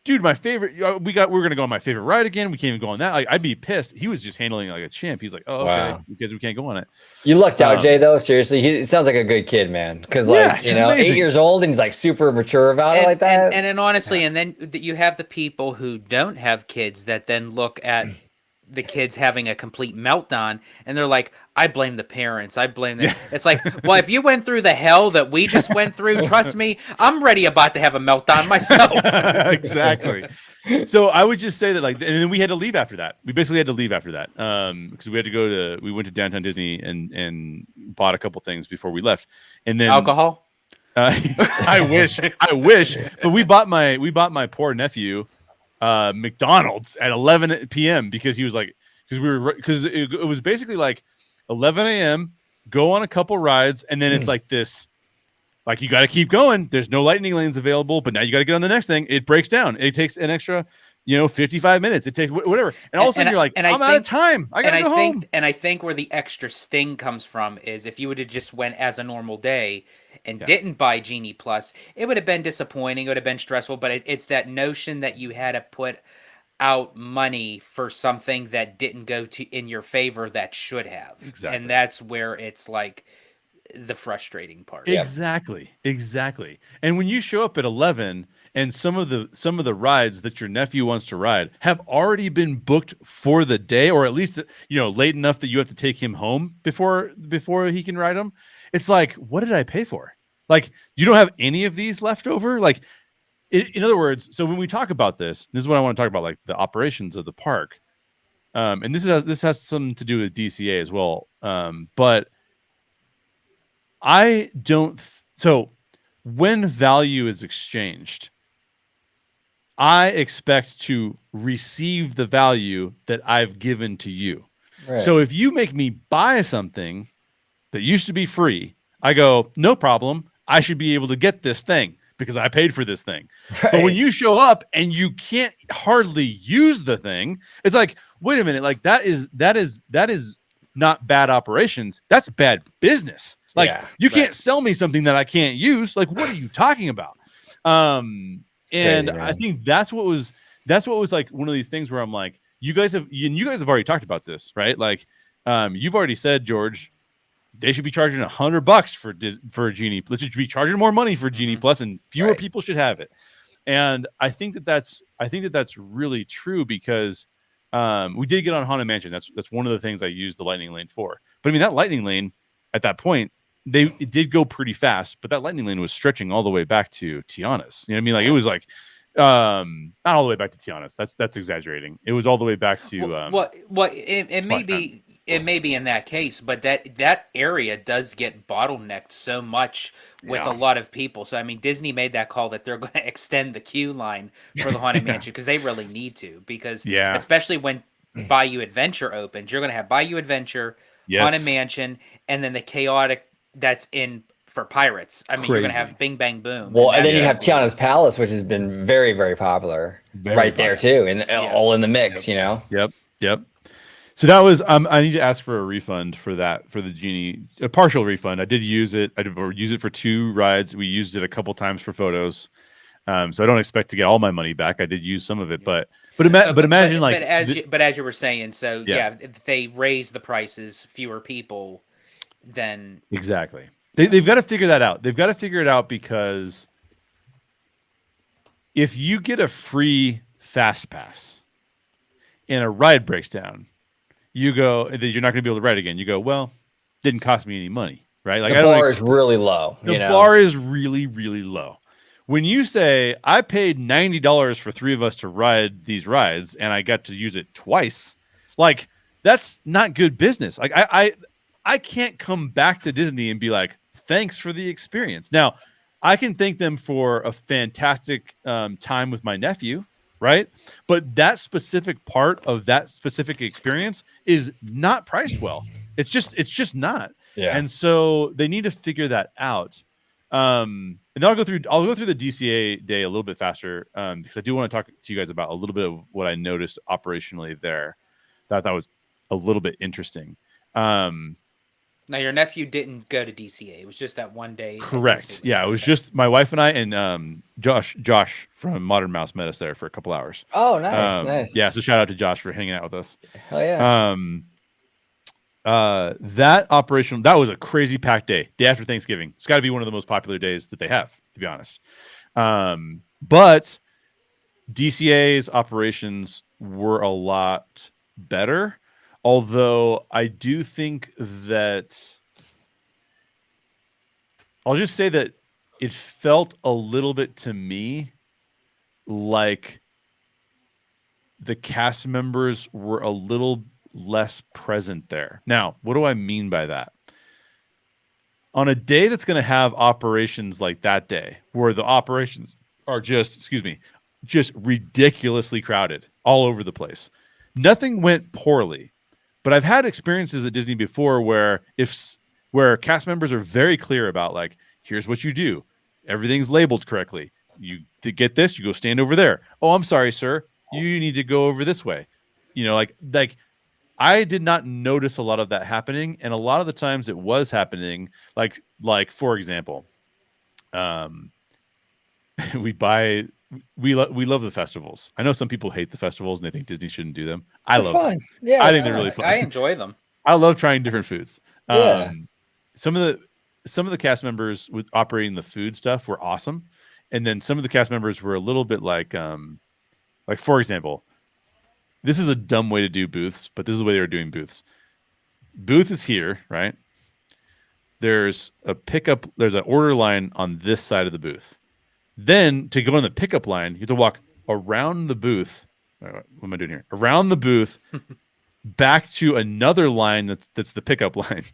dude, my favorite. We're going to go on my favorite ride again. We can't even go on that. Like, I'd be pissed. He was just handling it like a champ. He's like, oh, okay, Wow. because we can't go on it. You lucked out, Jay. Though seriously, he sounds like a good kid, man. Because like he's amazing. 8 years old, and he's like super mature about it, like that. And then honestly, and then you have the people who don't have kids that then look at the kids having a complete meltdown, and they're like, I blame the parents. I blame them. It's like, well, if you went through the hell that we just went through, trust me, I'm ready about to have a meltdown myself. Exactly. So I would just say that, like, and then we had to leave after that. We basically had to leave after that because we went to Downtown Disney and bought a couple things before we left, and then Alcohol. I wish, but we bought my poor nephew McDonald's at 11 p.m. because he was like, because it was basically like 11 a.m. go on a couple rides, and then it's like this. Like, you got to keep going. There's no lightning lanes available, but now you got to get on the next thing. It breaks down. It takes an extra, 55 minutes. It takes whatever. And all of a sudden you're like, I'm out of time. I got to go home. And I think where the extra sting comes from is if you would have just went as a normal day and didn't buy Genie Plus, it would have been disappointing. It would have been stressful, but it's that notion that you had to put out money for something that didn't go in your favor that should have. Exactly. And that's where it's like the frustrating part. Exactly. And when you show up at 11 and some of the rides that your nephew wants to ride have already been booked for the day, or at least late enough that you have to take him home before he can ride them, it's like, what did I pay for? Like, you don't have any of these left over? Like, in other words, so when we talk about this is what I want to talk about, like the operations of the park, and this has something to do with DCA as well, but I don't. So when value is exchanged, I expect to receive the value that I've given to you. Right. So if you make me buy something that used to be free, I go, no problem. I should be able to get this thing because I paid for this thing. Right. But when you show up and you can't hardly use the thing, it's like, wait a minute, like that is not bad operations. That's bad business. Like, you can't sell me something that I can't use. Like, what are you talking about? And crazy, I think that's what was like one of these things where I'm like, you guys have already talked about this, right? Like, you've already said, George, they should be charging $100 for Genie. Let's just be charging more money for Genie Plus, and fewer people should have it. And I think that's really true because we did get on Haunted Mansion. That's one of the things I used the lightning lane for. But I mean, that lightning lane at that point, it did go pretty fast, but that lightning lane was stretching all the way back to Tiana's. You know what I mean? Like, it was like not all the way back to Tiana's. That's exaggerating. It was all the way back to it may be in that case, but that area does get bottlenecked so much with a lot of people. So I mean, Disney made that call that they're going to extend the queue line for the Haunted Mansion because they really need to. Because especially when Bayou Adventure opens, you're going to have Bayou Adventure, Haunted Mansion, and then the chaotic that's in for Pirates. I mean, you're going to have Bing Bang Boom. Well, and then you have Tiana's Palace, which has been very, very popular there too, and all in the mix, Yep. So that was I need to ask for a refund for the Genie, a partial refund. I did use it. I did use it for 2 rides. We used it a couple times for photos. So I don't expect to get all my money back. I did use some of it, but imagine as you were saying, so if they raise the prices, fewer people, then exactly. They've got to figure that out. They've got to figure it out because if you get a free fast pass and a ride breaks down, you go, you're not going to be able to ride again. You go, well, didn't cost me any money, right? Like, the bar is really low. The bar is really, really low. When you say I paid $90 for 3 of us to ride these rides and I got to use it twice, like, that's not good business. Like, I can't come back to Disney and be like, thanks for the experience. Now, I can thank them for a fantastic time with my nephew, right? But that specific part of that specific experience is not priced well. It's just not. Yeah. And so they need to figure that out. And I'll go through the DCA day a little bit faster because I do want to talk to you guys about a little bit of what I noticed operationally there. That was a little bit interesting. Now, your nephew didn't go to DCA. It was just that one day. at Correct. Disneyland. Yeah, it was Okay. just my wife and I and Josh from Modern Mouse met us there for a couple hours. Oh, nice. Yeah, so shout out to Josh for hanging out with us. Hell yeah. That operation, that was a crazy packed day after Thanksgiving. It's got to be one of the most popular days that they have, to be honest. But DCA's operations were a lot better. Although I do think that I'll just say that it felt a little bit to me like the cast members were a little less present there. Now, what do I mean by that? On a day that's going to have operations like that day, where the operations are just ridiculously crowded all over the place, nothing went poorly. But I've had experiences at Disney before where cast members are very clear about, like, here's what you do. Everything's labeled correctly. You to get this, you go stand over there. Oh, I'm sorry, sir. You need to go over this way. Like I did not notice a lot of that happening, and a lot of the times it was happening. Like for example, we love the festivals. I know some people hate the festivals and they think Disney shouldn't do them. I love fun. them. Yeah, I think they're really fun. I enjoy them. I love trying different foods. Yeah. Some of the cast members with operating the food stuff were awesome, and then some of the cast members were a little bit like for example, this is a dumb way to do booths, but this is the way they were doing booths. Booth is here, right? There's a pickup. There's an order line on this side of the booth. Then to go on the pickup line, you have to walk around the booth. What am I doing here? Around the booth, back to another line that's the pickup line.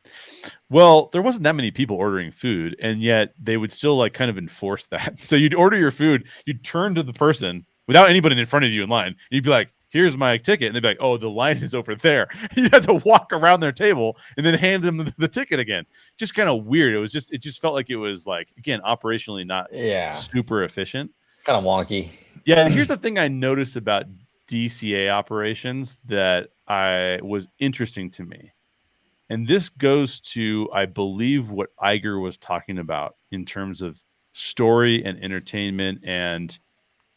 Well, there wasn't that many people ordering food, and yet they would still like kind of enforce that. So you'd order your food, you'd turn to the person without anybody in front of you in line. You'd be like, here's my ticket. And they'd be like, oh, the line is over there. You had to walk around their table and then hand them the ticket again. Just kind of weird. It just felt like it was like, again, operationally not super efficient. Kind of wonky. Yeah. Here's the thing I noticed about DCA operations that was interesting to me. And this goes to, I believe, what Iger was talking about in terms of story and entertainment. And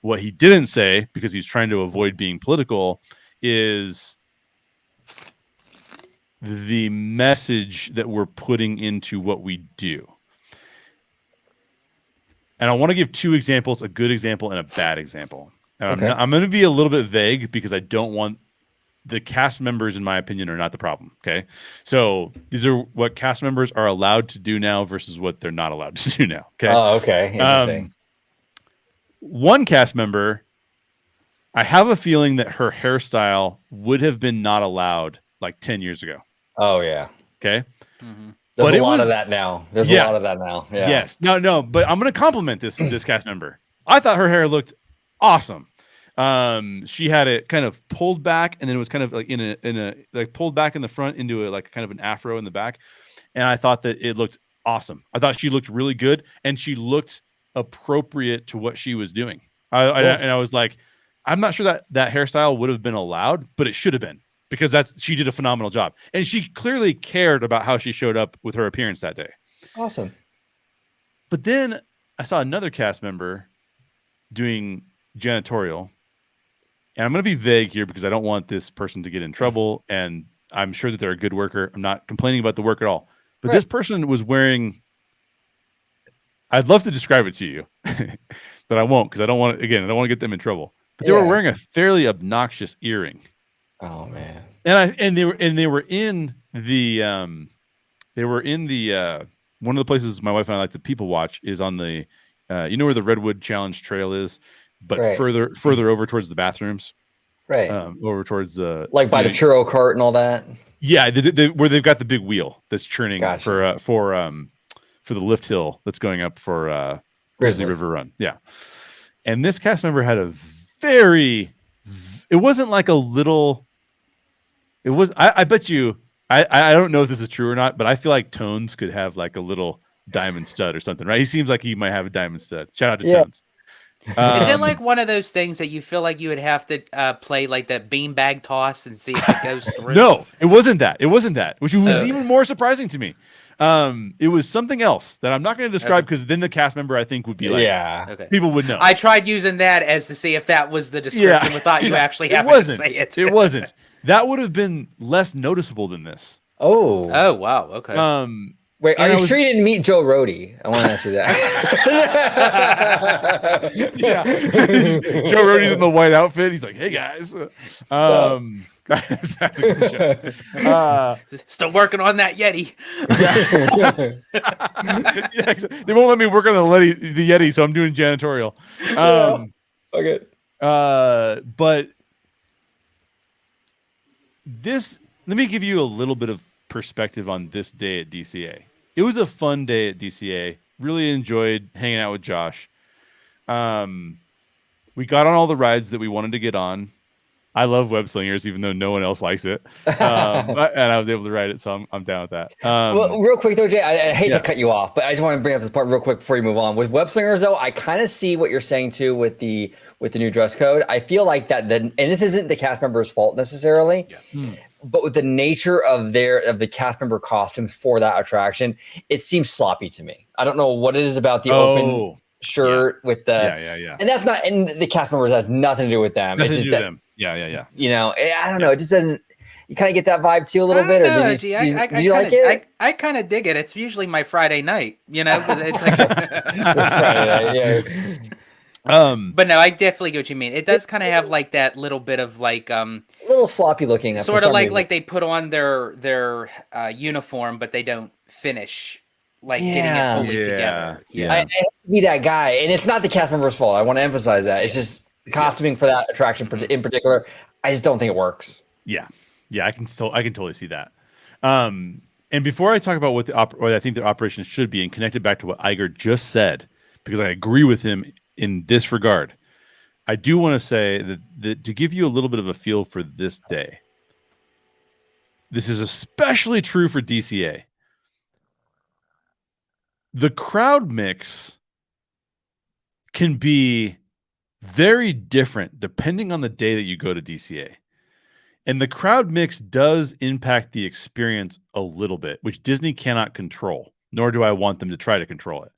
what he didn't say, because he's trying to avoid being political, is the message that we're putting into what we do. And I want to give two examples, a good example and a bad example. And Okay. I'm going to be a little bit vague because I don't want the cast members, in my opinion, are not the problem. Okay. So these are what cast members are allowed to do now versus what they're not allowed to do now. Okay. Oh, okay. Interesting. One cast member, I have a feeling that her hairstyle would have been not allowed like 10 years ago. Oh, yeah. Okay. Mm-hmm. There's a lot of that now. There's a lot of that now. Yeah. Yes. No, but I'm going to compliment this cast member. I thought her hair looked awesome. She had it kind of pulled back, and then it was kind of like in a like pulled back in the front into a like kind of an afro in the back. And I thought that it looked awesome. I thought she looked really good, and she looked appropriate to what she was doing. And I was like, I'm not sure that hairstyle would have been allowed, but it should have been, because she did a phenomenal job. And she clearly cared about how she showed up with her appearance that day. Awesome. But then I saw another cast member doing janitorial. And I'm going to be vague here because I don't want this person to get in trouble. And I'm sure that they're a good worker. I'm not complaining about the work at all. But this person was wearing, I'd love to describe it to you, but I won't, because I don't want to get them in trouble. But they were wearing a fairly obnoxious earring. Oh man. And they were in the one of the places my wife and I like to people watch is on the you know where the Redwood Challenge Trail is, but further over towards the bathrooms. Right. Over towards the by the churro cart and all that. Yeah, where they've got the big wheel that's churning for the lift hill that's going up for Grizzly River Run. Yeah. And this cast member had a it wasn't like a little, it was, I bet you I don't know if this is true or not, but I feel like Tones could have like a little diamond stud or something, right? He seems like he might have a diamond stud. Shout out to Tones. Is it like one of those things that you feel like you would have to play like that beanbag toss and see if it goes through? No, it wasn't that. It wasn't that, which was even more surprising to me. It was something else that I'm not going to describe because then the cast member I think would be like, people would know. I tried using that as to see if that was the description without you actually having to say it. It wasn't. That would have been less noticeable than this. Oh wow. Okay. Wait, are you sure you didn't meet Joe Rody? I want to ask you that. Yeah, Joe Rody's in the white outfit. He's like, "Hey guys." That's a good joke. Still working on that Yeti. Yeah, they won't let me work on the Yeti, so I'm doing janitorial. Okay. But this, let me give you a little bit of perspective on this day at DCA. It was a fun day at DCA. Really enjoyed hanging out with Josh. We got on all the rides that we wanted to get on. I love web slingers, even though no one else likes it. And I was able to ride it, so I'm down with that. Well, real quick though, Jay, I hate to cut you off, but I just want to bring up this part real quick before you move on. With web slingers though, I kind of see what you're saying too with the new dress code. I feel like that, and this isn't the cast member's fault necessarily. Yeah. But with the nature of the cast member costumes for that attraction, it seems sloppy to me. I don't know what it is about the open shirt with the and that's not, and the cast members has nothing to do with them. Nothing it's just to do with them. Yeah. You know, I don't know. It just doesn't. You kind of get that vibe too a little bit, or did you like it? I kind of dig it. It's usually my Friday night, you know. It's like Friday night, but no, I definitely get what you mean. It does kind of have like that little bit of like little sloppy looking, sort of like they put on their uniform, but they don't finish like getting it fully together. I be that guy, and it's not the cast member's fault. I want to emphasize that. It's just the costuming for that attraction in particular. I just don't think it works. Yeah, I can totally see that. And before I talk about what I think the operation should be, and connect it back to what Iger just said, because I agree with him in this regard, I do want to say that to give you a little bit of a feel for this day, this is especially true for DCA. The crowd mix can be very different depending on the day that you go to DCA. And the crowd mix does impact the experience a little bit, which Disney cannot control, nor do I want them to try to control it.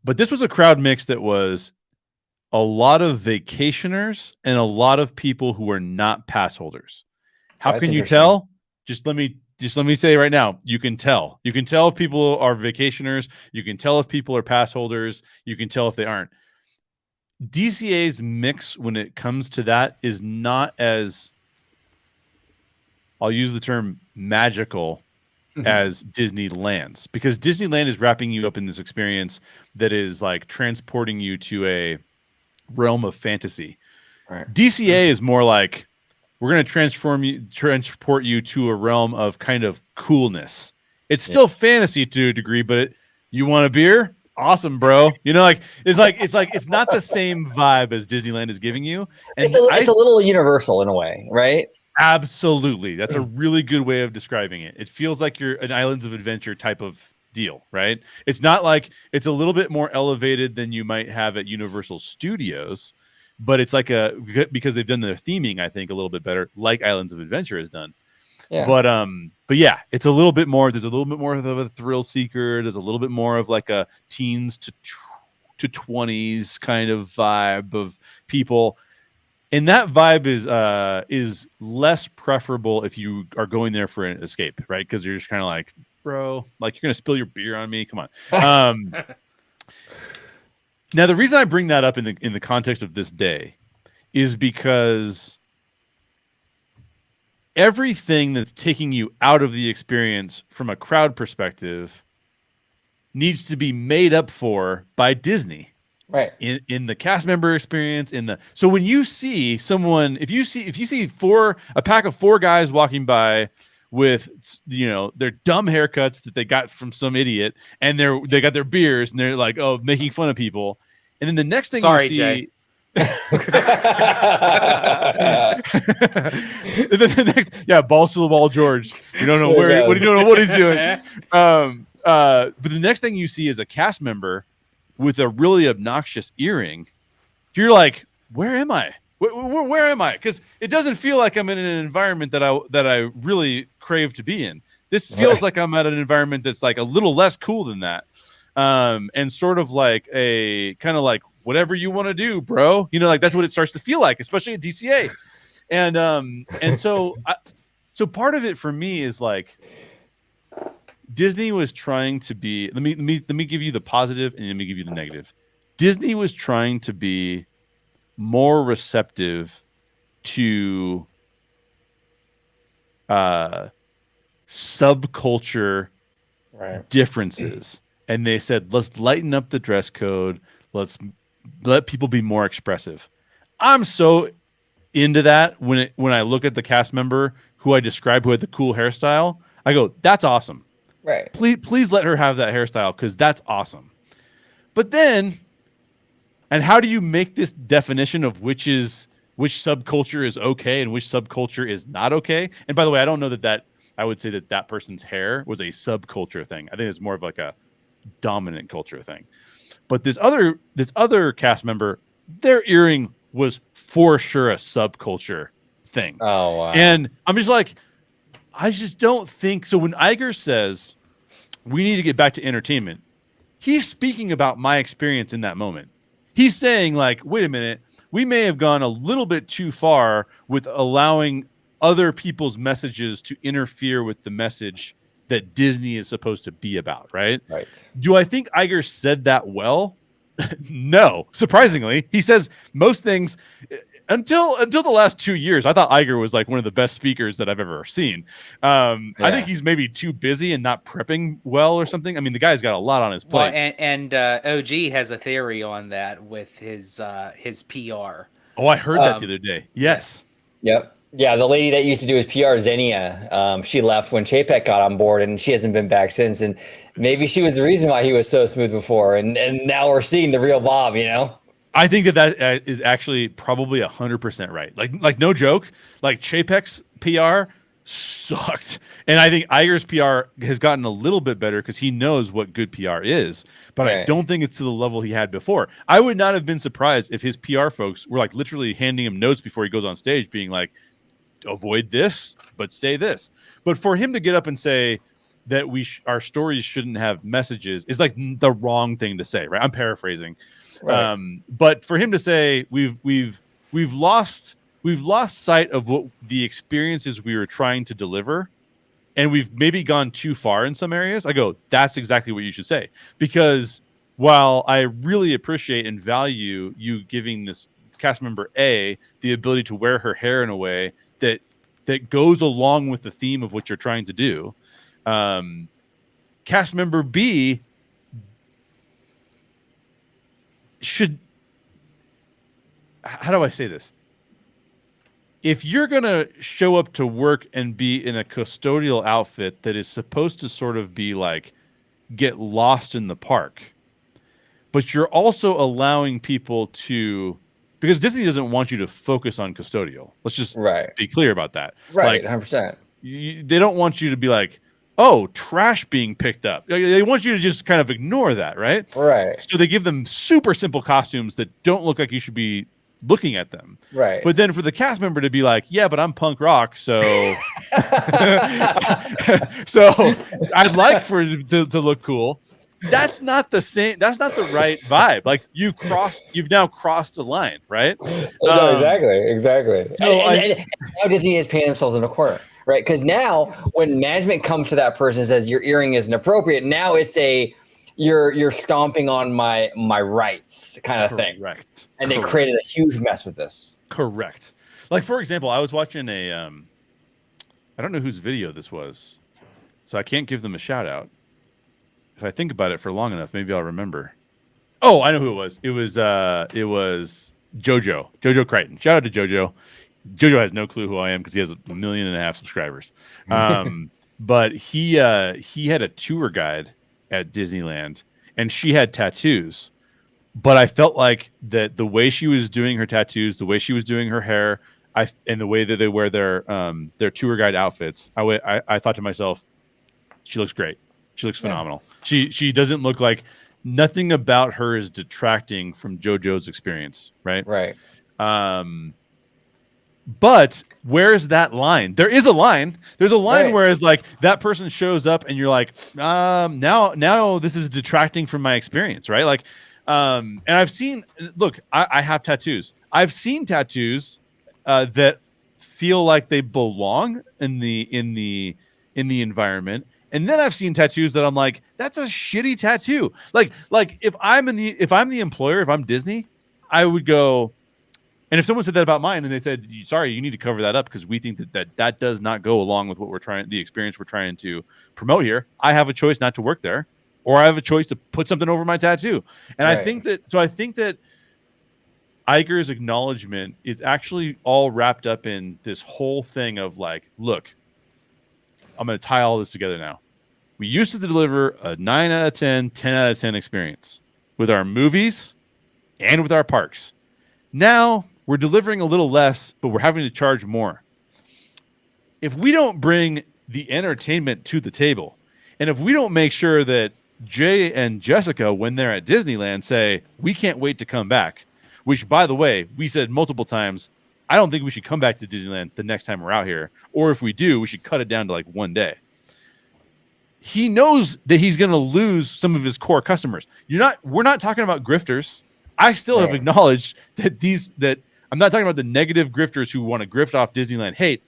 But this was a crowd mix that was a lot of vacationers and a lot of people who are not pass holders. How can you tell? Just let me say right now, you can tell. You can tell if people are vacationers. You can tell if people are pass holders. You can tell if they aren't. DCA's mix when it comes to that is not as, I'll use the term magical, as Disneyland's, because Disneyland is wrapping you up in this experience that is like transporting you to a realm of fantasy. Right. DCA is more like, we're going to transport you to a realm of kind of coolness. It's still fantasy to a degree, but you want a beer? Awesome, bro. You know, it's not the same vibe as Disneyland is giving you. And it's a little universal in a way, right? Absolutely. That's a really good way of describing it. It feels like you're an Islands of Adventure type of deal, right? It's not like, it's a little bit more elevated than you might have at Universal Studios, but it's like because they've done their theming, I think, a little bit better, like Islands of Adventure has done. Yeah. But yeah, it's a little bit more. There's a little bit more of a thrill seeker. There's a little bit more of like a teens to 20s kind of vibe of people. And that vibe is less preferable if you are going there for an escape, right? Because you're just kind of like, bro, like, you're gonna spill your beer on me. Come on. Now, the reason I bring that up in the context of this day is because everything that's taking you out of the experience from a crowd perspective needs to be made up for by Disney. Right. In the cast member experience, so when you see someone, if you see a pack of 4 guys walking by with, you know, their dumb haircuts that they got from some idiot, and they got their beers and they're like, oh, making fun of people, and then the next thing Sorry, you see, Jay. And then the next, balls to the wall, George. You don't know where, what, you don't know what he's doing. But the next thing you see is a cast member with a really obnoxious earring. You're like, where am I? Where am I? Because it doesn't feel like I'm in an environment that I really crave to be in. This feels like I'm at an environment that's like a little less cool than that, and sort of like a kind of like whatever you want to do, bro. You know, like that's what it starts to feel like, especially at DCA. And so part of it for me is like Disney was trying to be. Let me give you the positive and let me give you the negative. Disney was trying to be more receptive to subculture differences, and they said, let's lighten up the dress code, let's let people be more expressive. I'm so into that. When I look at the cast member who I describe who had the cool hairstyle, I go, that's awesome. Right. Please let her have that hairstyle, because that's awesome. But then, and how do you make this definition of which subculture is okay and which subculture is not okay? And by the way, I don't know that I would say that person's hair was a subculture thing. I think it's more of like a dominant culture thing. But this other cast member, their earring was for sure a subculture thing. Oh, wow. And I'm just like, I just don't think so. When Iger says we need to get back to entertainment, he's speaking about my experience in that moment. He's saying, like, wait a minute, we may have gone a little bit too far with allowing other people's messages to interfere with the message that Disney is supposed to be about, right? Right. Do I think Iger said that well? No. Surprisingly, he says most things until the last 2 years. I thought Iger was like one of the best speakers that I've ever seen. I think he's maybe too busy and not prepping well or something. I mean, the guy's got a lot on his plate. Well, and OG has a theory on that with his PR. Oh, I heard that the other day. Yes. Yep. Yeah, the lady that used to do his PR, Xenia, she left when Chapek got on board, and she hasn't been back since. And maybe she was the reason why he was so smooth before. And now we're seeing the real Bob, you know? I think that is actually probably 100% right. Like no joke. Like Chapek's PR sucked, and I think Iger's PR has gotten a little bit better because he knows what good PR is. But I don't think it's to the level he had before. I would not have been surprised if his PR folks were like literally handing him notes before he goes on stage, being like, "Avoid this, but say this." But for him to get up and say that our stories shouldn't have messages is like the wrong thing to say, right? I'm paraphrasing. Right. But for him to say we've lost sight of what the experiences we were trying to deliver, and we've maybe gone too far in some areas, I go, that's exactly what you should say. Because while I really appreciate and value you giving this cast member A the ability to wear her hair in a way that goes along with the theme of what you're trying to do, cast member B should, how do I say this? If you're going to show up to work and be in a custodial outfit that is supposed to sort of be like get lost in the park, but you're also allowing people to, because Disney doesn't want you to focus on custodial. Let's just be clear about that. Right, like, 100%. They don't want you to be like, oh, trash being picked up. They want you to just kind of ignore that, right? Right. So they give them super simple costumes that don't look like you should be looking at them. Right. But then for the cast member to be like, yeah, but I'm punk rock, so so I'd like for it to look cool. That's not the same. That's not the right vibe. Like you've now crossed a line, right? No, exactly. So and now Disney is paying themselves in a corner, right? Because now when management comes to that person and says your earring isn't appropriate, now it's you're stomping on my rights kind of thing. Correct. And they created a huge mess with this. Correct. Like, for example, I was watching I don't know whose video this was, so I can't give them a shout out. If I think about it for long enough, maybe I'll remember. Oh, I know who it was. It was Jojo Crichton. Shout out to Jojo. Jojo has no clue who I am because he has 1.5 million subscribers. But he had a tour guide at Disneyland, and she had tattoos, but I felt like that the way she was doing her tattoos, the way she was doing her hair, and the way that they wear their tour guide outfits, I thought to myself, she looks great. She looks phenomenal. She doesn't look like, nothing about her is detracting from JoJo's experience, right? Right. But where's that line? There is a line. There's a line Right. where it's like that person shows up and you're like, now this is detracting from my experience, right? Like, and I've seen, look, I have tattoos. I've seen tattoos that feel like they belong in the environment. And then I've seen tattoos that I'm like, that's a shitty tattoo. Like if I'm the employer, if I'm Disney, I would go. And if someone said that about mine and they said, sorry, you need to cover that up because we think that does not go along with what the experience we're trying to promote here. I have a choice not to work there, or I have a choice to put something over my tattoo. And Right. I think that Iger's acknowledgement is actually all wrapped up in this whole thing of like, look, I'm going to tie all this together now. We used to deliver a 9 out of 10, 10 out of 10 experience with our movies and with our parks. Now we're delivering a little less, but we're having to charge more. If we don't bring the entertainment to the table, and if we don't make sure that Jay and Jessica, when they're at Disneyland, say, we can't wait to come back, which, by the way, we said multiple times, I don't think we should come back to Disneyland the next time we're out here. Or if we do, we should cut it down to like one day. He knows that he's going to lose some of his core customers. We're not talking about grifters. I still have acknowledged that I'm not talking about the negative grifters who want to grift off Disneyland hate.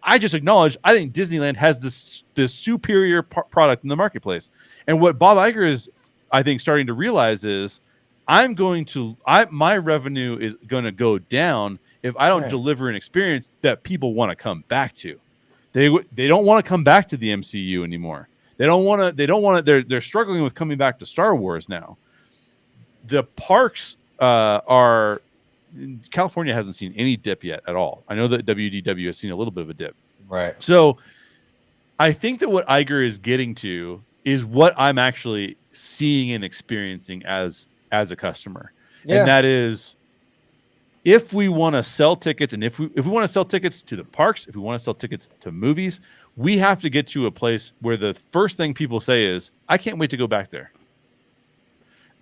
I just acknowledge I think Disneyland has this superior product in the marketplace. And what Bob Iger is, I think, starting to realize is my revenue is going to go down if I don't deliver an experience that people want to come back to. They don't want to come back to the MCU anymore. They don't want to. They're struggling with coming back to Star Wars now. The parks are. California hasn't seen any dip yet at all. I know that WDW has seen a little bit of a dip. Right. So I think that what Iger is getting to is what I'm actually seeing and experiencing as a customer. Yeah. And that is, if we want to sell tickets, and if we want to sell tickets to the parks, if we want to sell tickets to movies, we have to get to a place where the first thing people say is, I can't wait to go back there.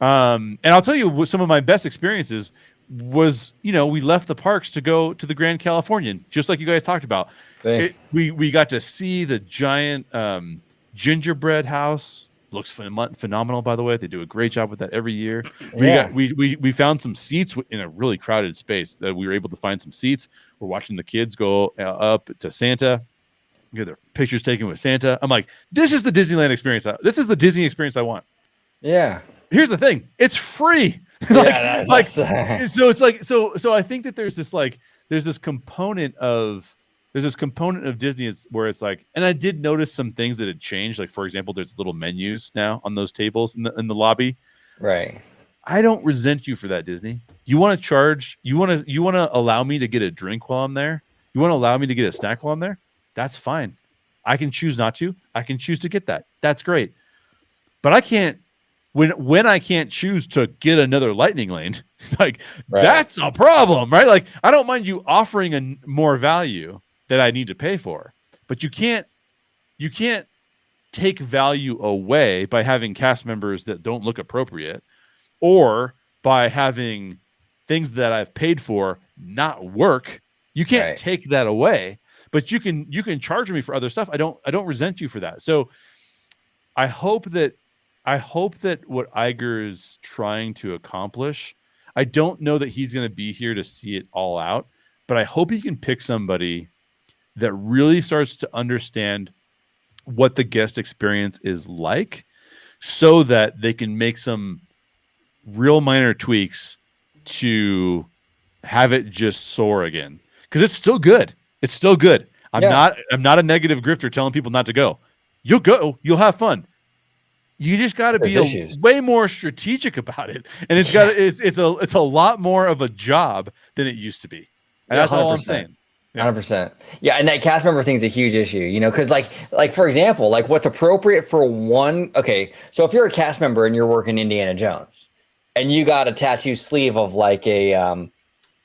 And I'll tell you what some of my best experiences was, we left the parks to go to the Grand Californian, just like you guys talked about. We got to see the giant gingerbread house. Looks phenomenal, by the way. They do a great job with that every year. We found some seats in a really crowded space that we were able to find some seats. We're watching the kids go up to Santa, get their pictures taken with Santa. I'm like, this is the Disneyland experience. This is the Disney experience I want. Yeah. Here's the thing. It's free. So I think that there's this component of Disney where it's like, and I did notice some things that had changed. Like, for example, there's little menus now on those tables in the lobby. Right. I don't resent you for that, Disney. You want to charge, you want to allow me to get a drink while I'm there. You want to allow me to get a snack while I'm there. That's fine. I can choose not to. I can choose to get that. That's great. But I can't, when I can't choose to get another lightning lane, that's a problem, right? Like, I don't mind you offering more value that I need to pay for, but you can't take value away by having cast members that don't look appropriate, or by having things that I've paid for not work. You can't take that away, but you can charge me for other stuff. I don't resent you for that. So I hope that what Iger is trying to accomplish, I don't know that he's going to be here to see it all out, but I hope he can pick somebody that really starts to understand what the guest experience is like, so that they can make some real minor tweaks to have it just soar again. Because it's still good. It's still good. I'm not a negative grifter telling people not to go. You'll go. You'll have fun. You just got to be way more strategic about it, and it's a lot more of a job than it used to be. And that's 100%. All I'm saying. 100%. Yeah, and that cast member thing is a huge issue, because like for example, like what's appropriate for one. Okay, so if you're a cast member and you're working Indiana Jones, and you got a tattoo sleeve of like a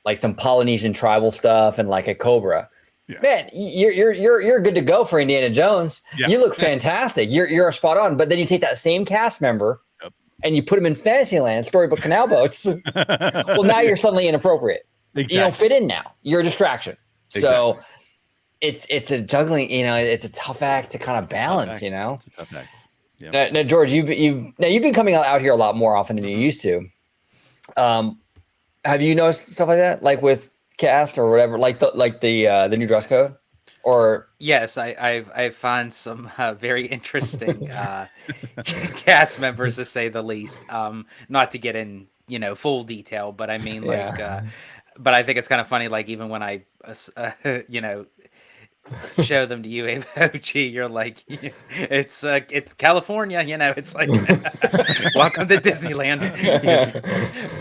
like some Polynesian tribal stuff and like a cobra. Yeah. Man, you're good to go for Indiana Jones. Yeah. You look fantastic. You're spot on. But then you take that same cast member and you put him in Fantasyland, Storybook Canal Boats. Well, now you're suddenly inappropriate. Exactly. You don't fit in now. You're a distraction. So it's a juggling. It's a tough act to kind of balance. It's a tough act. Yeah. Now, George, you've been coming out here a lot more often than you used to. Have you noticed stuff like that, like with cast or whatever, like the new dress code? Or yes, I've found some very interesting cast members, to say the least. Not to get in full detail, but I mean but I think it's kind of funny. Like even when I show them to you, OG, you're like, it's California, it's like welcome to Disneyland.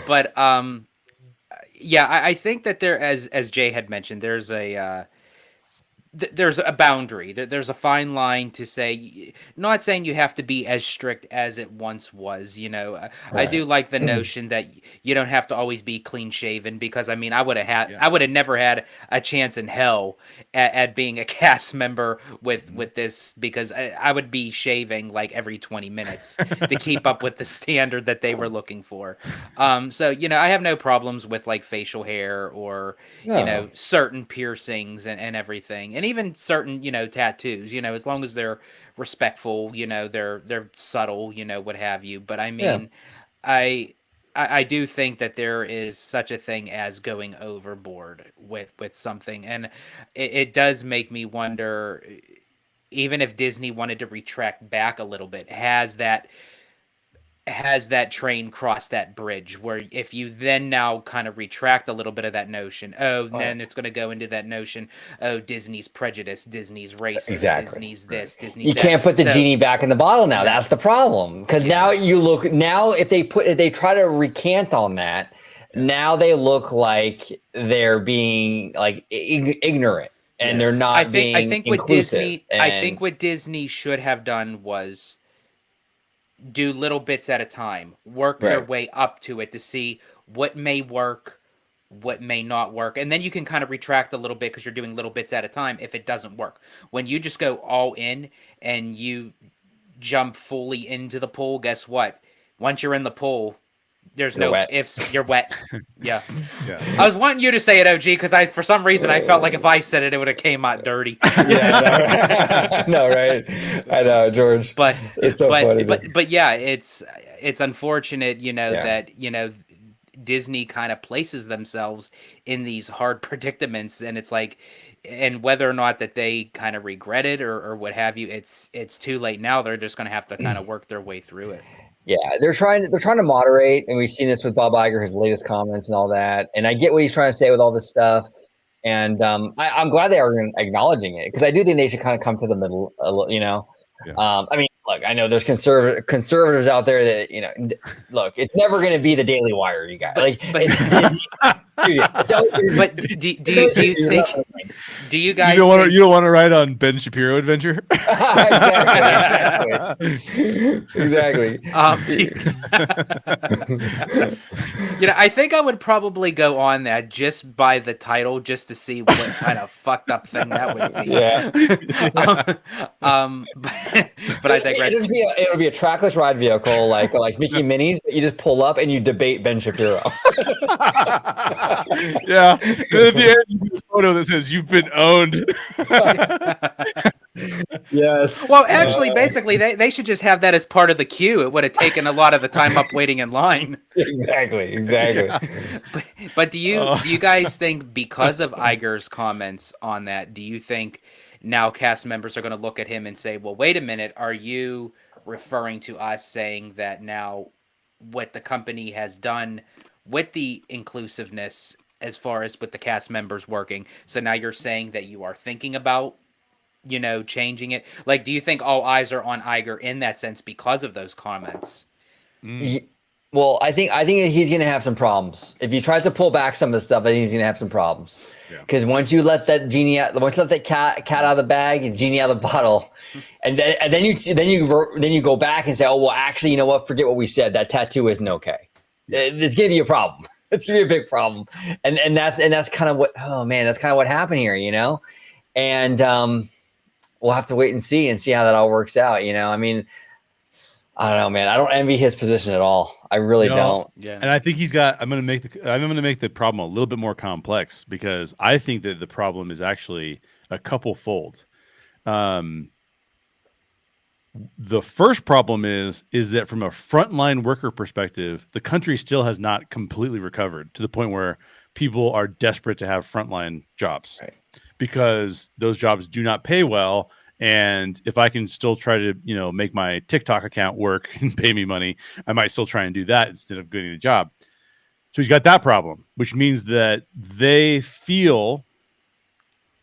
But I think that there, as Jay had mentioned, there's a boundary. There's a fine line to say, not saying you have to be as strict as it once was. I do like the notion that you don't have to always be clean shaven, because I mean, I would have never had a chance in hell at being a cast member with this, because I would be shaving like every 20 minutes to keep up with the standard that they were looking for. So I have no problems with like facial hair or certain piercings and everything. And even certain, tattoos, as long as they're respectful, they're subtle, what have you. But I mean, I do think that there is such a thing as going overboard with something. And it does make me wonder, even if Disney wanted to retract back a little bit, has that train crossed that bridge, where if you then now kind of retract a little bit of that notion, then it's going to go into that notion, Disney's prejudice, Disney's racist, Disney's this, Disney's you that. can't put the genie back in the bottle now. That's the problem, because now if they try to recant on that, now they look like they're being like ignorant, and they're not I think inclusive. I think what Disney should have done was do little bits at a time, work their way up to it to see what may work, what may not work. And then you can kind of retract a little bit, because you're doing little bits at a time if it doesn't work. When you just go all in and you jump fully into the pool, guess what? Once you're in the pool, there's no ifs. You're wet. Yeah. I was wanting you to say it, OG, because for some reason I felt like if I said it would have came out dirty. No, right? I know, George. But it's so funny. But yeah, it's unfortunate, that Disney kind of places themselves in these hard predicaments, and it's like, and whether or not that they kind of regret it or what have you, it's too late now. They're just going to have to kind of work their way through it. Yeah, they're trying to moderate, and we've seen this with Bob Iger, his latest comments and all that. And I get what he's trying to say with all this stuff, and I'm glad they are acknowledging it, because I do think they should kind of come to the middle. I mean, look, I know there's conservatives out there that look, it's never going to be the Daily Wire, you guys. But do you think? Do you guys? You don't want to ride on Ben Shapiro adventure? Exactly. I think I would probably go on that just by the title, just to see what kind of fucked up thing that would be. Yeah. But I digress. It'll be a trackless ride vehicle, like Mickey Minnie's, but you just pull up and you debate Ben Shapiro. Yeah. And at the end, you do a photo that says "You've been owned." Yes. Well, actually, basically, they should just have that as part of the queue. It would have taken a lot of the time up waiting in line. Exactly. Yeah. But do you guys think, because of Iger's comments on that, do you think now cast members are going to look at him and say, well, wait a minute, are you referring to us saying that now what the company has done with the inclusiveness as far as with the cast members working, so now you're saying that you are thinking about changing it? Like, do you think all eyes are on Iger in that sense because of those comments? Well, I think he's going to have some problems if he tries to pull back some of the stuff. I think he's going to have some problems, because once you let that cat out of the bag and genie out of the bottle, and then you go back and say, oh well, actually, you know what? Forget what we said. That tattoo isn't okay. it's gonna be a problem. It's gonna be a big problem, and that's kind of what. Oh man, that's kind of what happened here, and we'll have to wait and see how that all works out. I mean, I don't know, man. I don't envy his position at all. I really don't. Yeah. And I think he's got. I'm going to make the problem a little bit more complex because I think that the problem is actually a couple fold. The first problem is that from a frontline worker perspective, the country still has not completely recovered to the point where people are desperate to have frontline jobs, right, because those jobs do not pay well. And if I can still try to, make my TikTok account work and pay me money, I might still try and do that instead of getting a job. So he's got that problem, which means that they feel,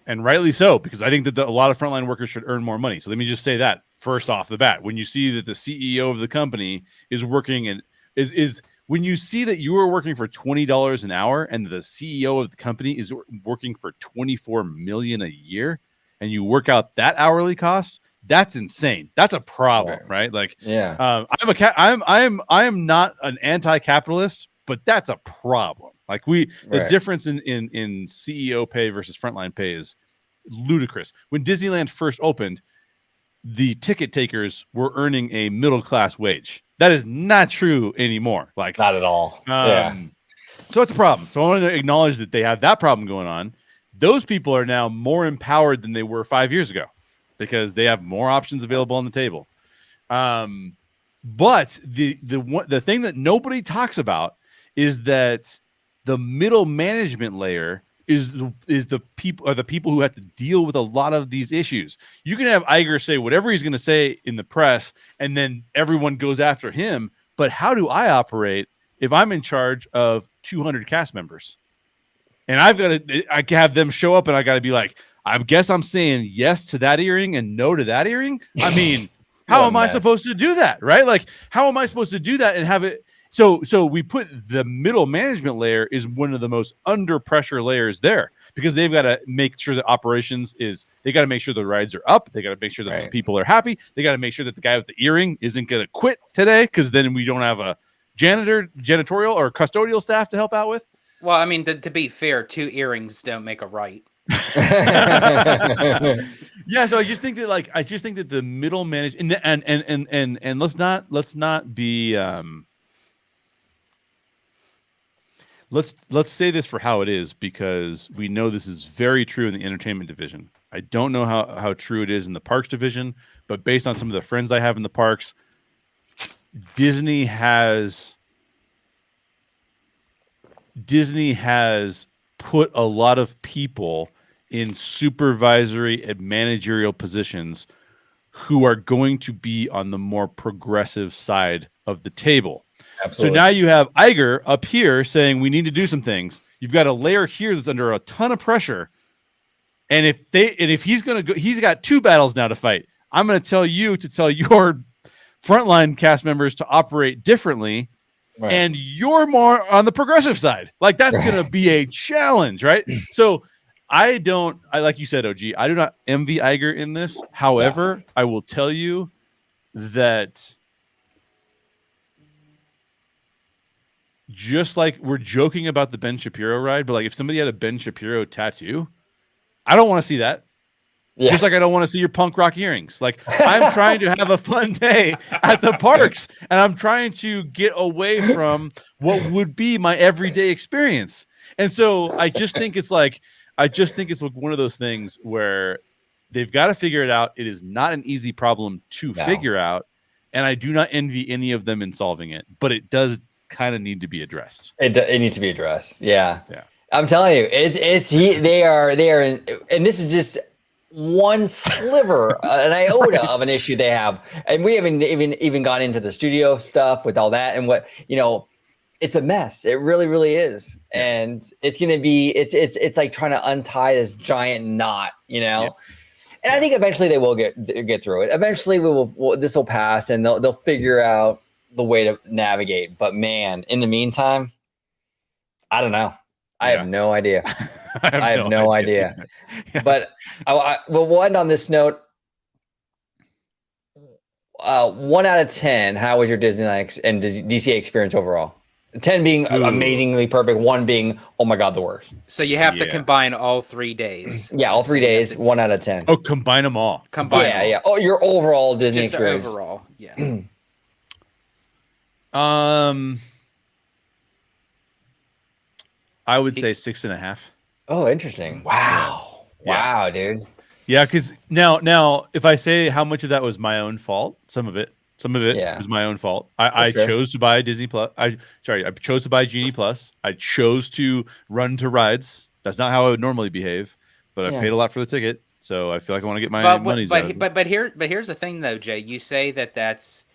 and rightly so, because I think that a lot of frontline workers should earn more money. So let me just say that first off the bat. When you see that the CEO of the company is working and is when you see that you are working for $20 an hour and the CEO of the company is working for $24 million a year, and you work out that hourly cost, that's insane. That's a problem, right? Like, yeah, I am not an anti-capitalist, but that's a problem. Like the difference in CEO pay versus frontline pay is ludicrous. When Disneyland first opened, the ticket takers were earning a middle-class wage. That is not true anymore. Like, not at all. So it's a problem. So I want to acknowledge that they have that problem going on. Those people are now more empowered than they were 5 years ago because they have more options available on the table. But the thing that nobody talks about is that the middle management layer is the people who have to deal with a lot of these issues. You can have Iger say whatever he's going to say in the press, and then everyone goes after him. But how do I operate if I'm in charge of 200 cast members? And I have them show up, and I got to be like, I guess I'm saying yes to that earring and no to that earring. I mean, how am I supposed to do that? Right? Like, how am I supposed to do that and have it? So we put the middle management layer is one of the most under pressure layers there, because they've got to make sure that operations they got to make sure the rides are up. They got to make sure that the people are happy. They got to make sure that the guy with the earring isn't going to quit today, because then we don't have a janitorial or custodial staff to help out with. Well, I mean, to be fair, 2 earrings don't make a right. Yeah, so I just think that the middle management and let's not be let's say this for how it is, because we know this is very true in the entertainment division. I don't know how true it is in the parks division, but based on some of the friends I have in the parks, Disney has put a lot of people in supervisory and managerial positions who are going to be on the more progressive side of the table. Absolutely. So now you have Iger up here saying we need to do some things. You've got a layer here that's under a ton of pressure. And if he's going to go, he's got 2 battles now to fight. I'm going to tell your frontline cast members to operate differently. Right. And you're more on the progressive side. Like, that's going to be a challenge, right? So I like you said, OG, I do not envy Iger in this. However, I will tell you that just like we're joking about the Ben Shapiro ride, but like if somebody had a Ben Shapiro tattoo, I don't want to see that. Yeah. Just like I don't want to see your punk rock earrings. Like, I'm trying to have a fun day at the parks, and I'm trying to get away from what would be my everyday experience. And so I just think it's like one of those things where they've got to figure it out. It is not an easy problem to figure out, and I do not envy any of them in solving it, but it does kind of need to be addressed. It needs to be addressed. Yeah. I'm telling you, they are in, and this is just one sliver, an iota of an issue they have, and we haven't even gone into the studio stuff with all that and what it's a mess. It really, really is, and it's gonna be it's like trying to untie this giant knot, And I think eventually they will get through it. Eventually, this will pass, and they'll figure out the way to navigate. But man, in the meantime, I don't know. I have no idea. I have no idea. But we'll end on this note. 1 out of 10, how was your Disneyland and DCA experience overall? 10 being Ooh. amazingly perfect, 1 being, oh my God, the worst. So you have to Yeah. combine all 3 days. Yeah, all 3 So you have days, to 1 out of 10. Oh, combine them all. combine Yeah, all. yeah. Oh, your overall Disney Just the experience. overall. Yeah. I would say 6.5. Oh, interesting. Wow. Yeah. Wow, dude. Yeah, because now, if I say how much of that was my own fault, some of it Yeah. was my own fault. I That's fair. chose to buy Disney Plus. I chose to buy Genie Plus. I chose to run to rides. That's not how I would normally behave, but I Yeah. paid a lot for the ticket, so I feel like I want to get my money's out. But here's the thing though, Jay. You say that that's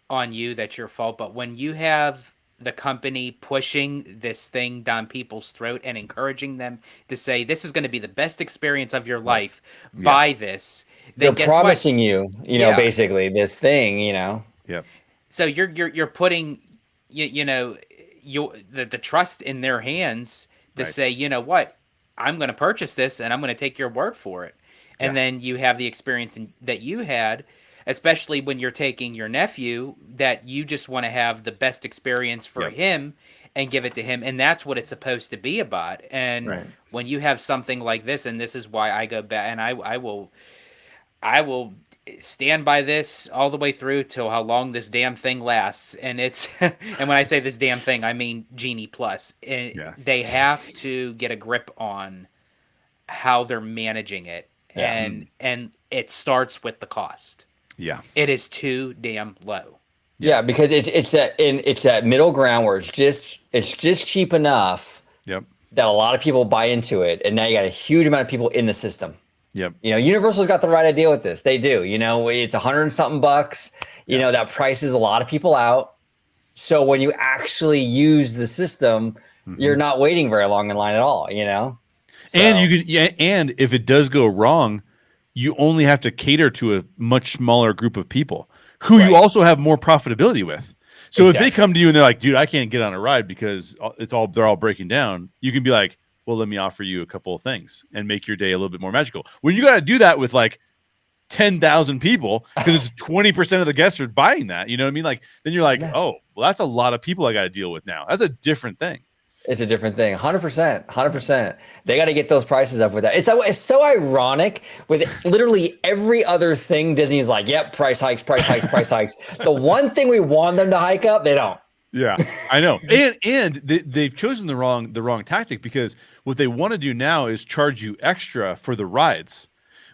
on you, that's your fault, but when you have the company pushing this thing down people's throat and encouraging them to say this is going to be the best experience of your life, buy this, then They're guess promising you, Yeah. know, basically this thing, you know. Yep. So you're putting the trust in their hands to Right. say, you know what, I'm going to purchase this and I'm going to take your word for it. And then you have the experience that you had, especially when you're taking your nephew, that you just want to have the best experience for him and give it to him. And that's what it's supposed to be about. And when you have something like this, and this is why I go back, and I will stand by this all the way through till how long this damn thing lasts. And it's and when I say this damn thing, I mean Genie Plus. And they have to get a grip on how they're managing it. And it starts with the cost. Yeah. It is too damn low. Yeah, because it's that middle ground where it's just cheap enough Yep. that a lot of people buy into it, and now you got a huge amount of people in the system. Yep. You know, Universal's got the right idea with this. They do. You know, it's $100 and something bucks. You know, that prices a lot of people out. So when you actually use the system, you're not waiting very long in line at all. You know, and you can and if it does go wrong, you only have to cater to a much smaller group of people who you also have more profitability with. So if they come to you and they're like, dude, I can't get on a ride because they're all breaking down, you can be like, well, let me offer you a couple of things and make your day a little bit more magical. When you got to do that with like 10,000 people, because it's 20% of the guests are buying that, you know what I mean? Like, then you're like, oh, well, that's a lot of people I got to deal with now. That's a different thing. It's a different thing. 100%. They got to get those prices up with that. It's so ironic with literally every other thing. Disney's like, yep, price hikes. The one thing we want them to hike up, they don't. Yeah, I know. And they've chosen the wrong tactic, because what they want to do now is charge you extra for the rides.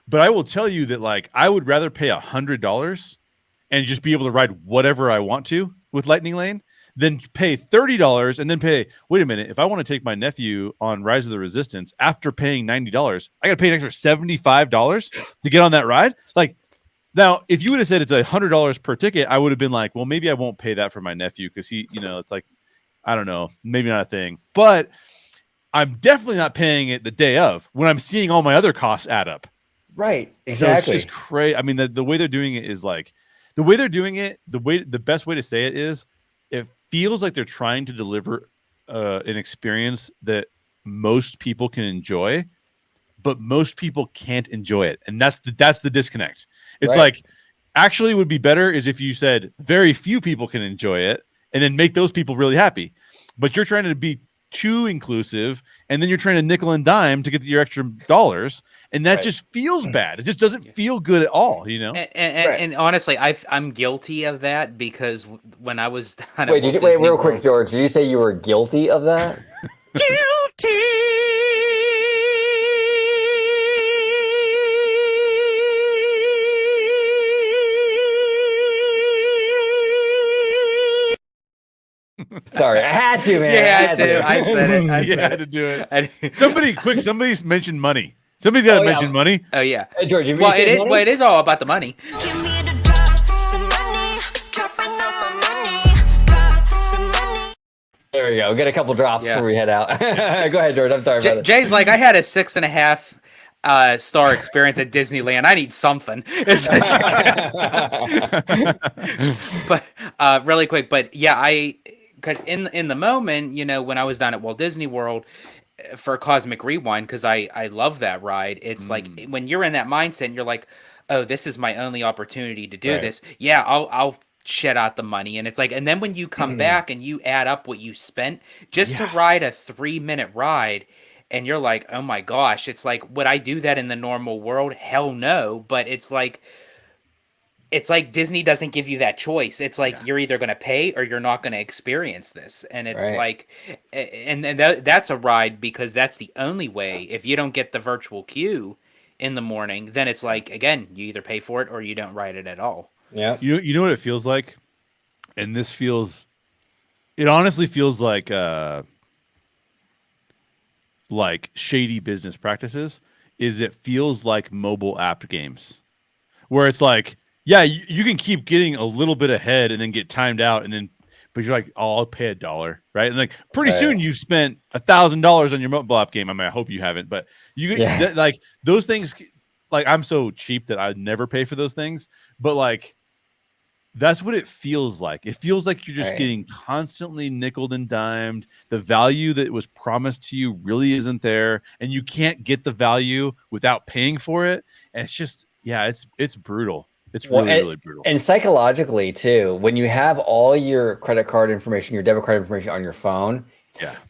But I will tell you that, like, I would rather pay $100 and just be able to ride whatever I want to with Lightning Lane than pay $30 and then pay, wait a minute, if I want to take my nephew on Rise of the Resistance after paying $90, I got to pay an extra $75 to get on that ride. Like, now, if you would have said it's $100 per ticket, I would have been like, well, maybe I won't pay that for my nephew because he, you know, it's like, I don't know, maybe not a thing. But I'm definitely not paying it the day of when I'm seeing all my other costs add up. Right. Exactly. So it's just crazy. I mean, the way they're doing it is like, the best way to say it is, it feels like they're trying to deliver an experience that most people can enjoy, but most people can't enjoy it. And that's the disconnect. It's like, actually, it would be better is if you said very few people can enjoy it and then make those people really happy. But you're trying to be too inclusive, and then you're trying to nickel and dime to get your extra dollars, and that just feels bad. It just doesn't feel good at all, you know. And honestly, I'm guilty of that, because when I was wait, real quick, George, did you say you were guilty of that? Guilty. Sorry, I had to, man. You had to. I said it. You had to do it. Somebody's mentioned money. Somebody's got to mention money. Oh yeah. Hey, George, it is all about the money. Give me the drop, some money, dropping on my money, drop some money. There we go. Get a couple drops before we head out. Go ahead, George. I'm sorry about it. Jay's like, I had a 6.5 star experience at Disneyland. I need something. But really quick, but yeah, because in the moment, you know, when I was down at Walt Disney World for Cosmic Rewind, because I love that ride. It's like when you're in that mindset, and you're like, oh, this is my only opportunity to do this. Yeah, I'll shed out the money, and it's like, and then when you come back and you add up what you spent just to ride a 3-minute ride, and you're like, oh my gosh, it's like, would I do that in the normal world? Hell no. But it's like Disney doesn't give you that choice. It's like you're either going to pay or you're not going to experience this. And it's like, and that's a ride, because that's the only way. If you don't get the virtual queue in the morning, then it's like, again, you either pay for it or you don't ride it at all. Yeah. You know what it feels like? And it honestly feels like shady business practices. It feels like mobile app games, where it's like, yeah, you can keep getting a little bit ahead and then get timed out, but you're like, oh, I'll pay $1, right? And like pretty soon you've spent $1,000 on your mobile app game. I mean, I hope you haven't, but like those things. Like, I'm so cheap that I never pay for those things, but like, that's what it feels like. It feels like you're just getting constantly nickeled and dimed. The value that was promised to you really isn't there, and you can't get the value without paying for it. And it's just, it's brutal. It's really brutal. And psychologically too, when you have all your credit card information, your debit card information on your phone,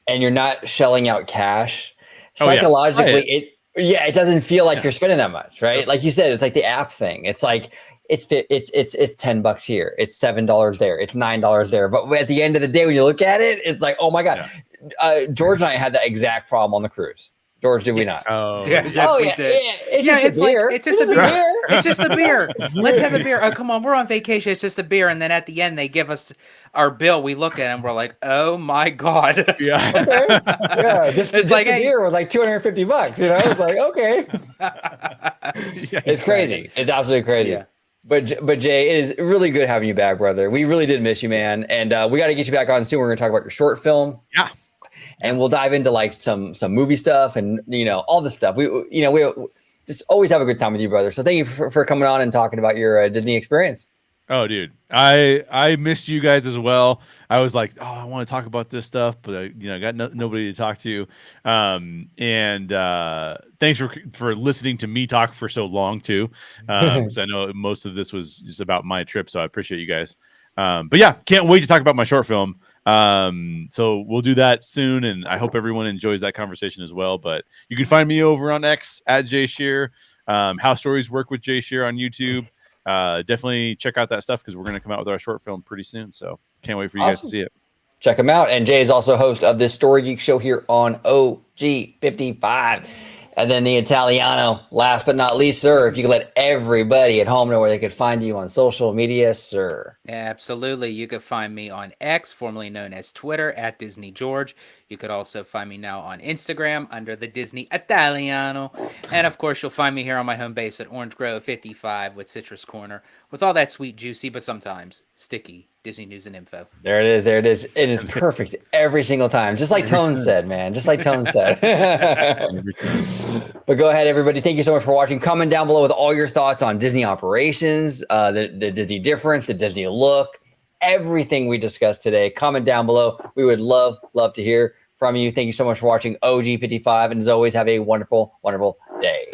and you're not shelling out cash, psychologically, it doesn't feel like you're spending that much, right? Like you said, it's like the app thing. It's like it's $10 here, it's $7 there, it's $9 there. But at the end of the day, when you look at it, it's like, oh my god. George and I had that exact problem on the cruise. George, did we not? Oh, yes, we did. It's just a beer. It's just a beer. It's just a beer. Let's have a beer. Oh, come on, we're on vacation. It's just a beer. And then at the end, they give us our bill. We look at it and we're like, oh my god. Yeah. Just like a beer was like $250. You know, it's like, okay. It's crazy. It's absolutely crazy. Yeah. But Jay, it is really good having you back, brother. We really did miss you, man. And we got to get you back on soon. We're going to talk about your short film. Yeah. And we'll dive into like some movie stuff and, all this stuff. We just always have a good time with you, brother. So thank you for coming on and talking about your Disney experience. Oh, dude, I missed you guys as well. I was like, I want to talk about this stuff, but I got nobody to talk to. And thanks for listening to me talk for so long too. Because I know most of this was just about my trip, so I appreciate you guys. But yeah, can't wait to talk about my short film. So we'll do that soon, and I hope everyone enjoys that conversation as well. But you can find me over on X at Jay Sherer, How Stories Work with Jay Sherer on YouTube. Definitely check out that stuff, because we're going to come out with our short film pretty soon. So can't wait for you guys to see it. Check him out. And Jay is also host of this Story Geek show here on OG55. And then the Italiano, last but not least, sir, if you could let everybody at home know where they could find you on social media, sir. Absolutely. You could find me on X, formerly known as Twitter, at Disney George. You could also find me now on Instagram under the Disney Italiano. And of course, you'll find me here on my home base at Orange Grove 55 with Citrus Corner, with all that sweet, juicy, but sometimes sticky Disney news and info. There it is. It is perfect every single time. Just like Tone said, man. Just like Tone said. But go ahead, everybody. Thank you so much for watching. Comment down below with all your thoughts on Disney operations, the Disney difference, the Disney look, everything we discussed today. Comment down below. We would love to hear from you. Thank you so much for watching OG55. And as always, have a wonderful, wonderful day.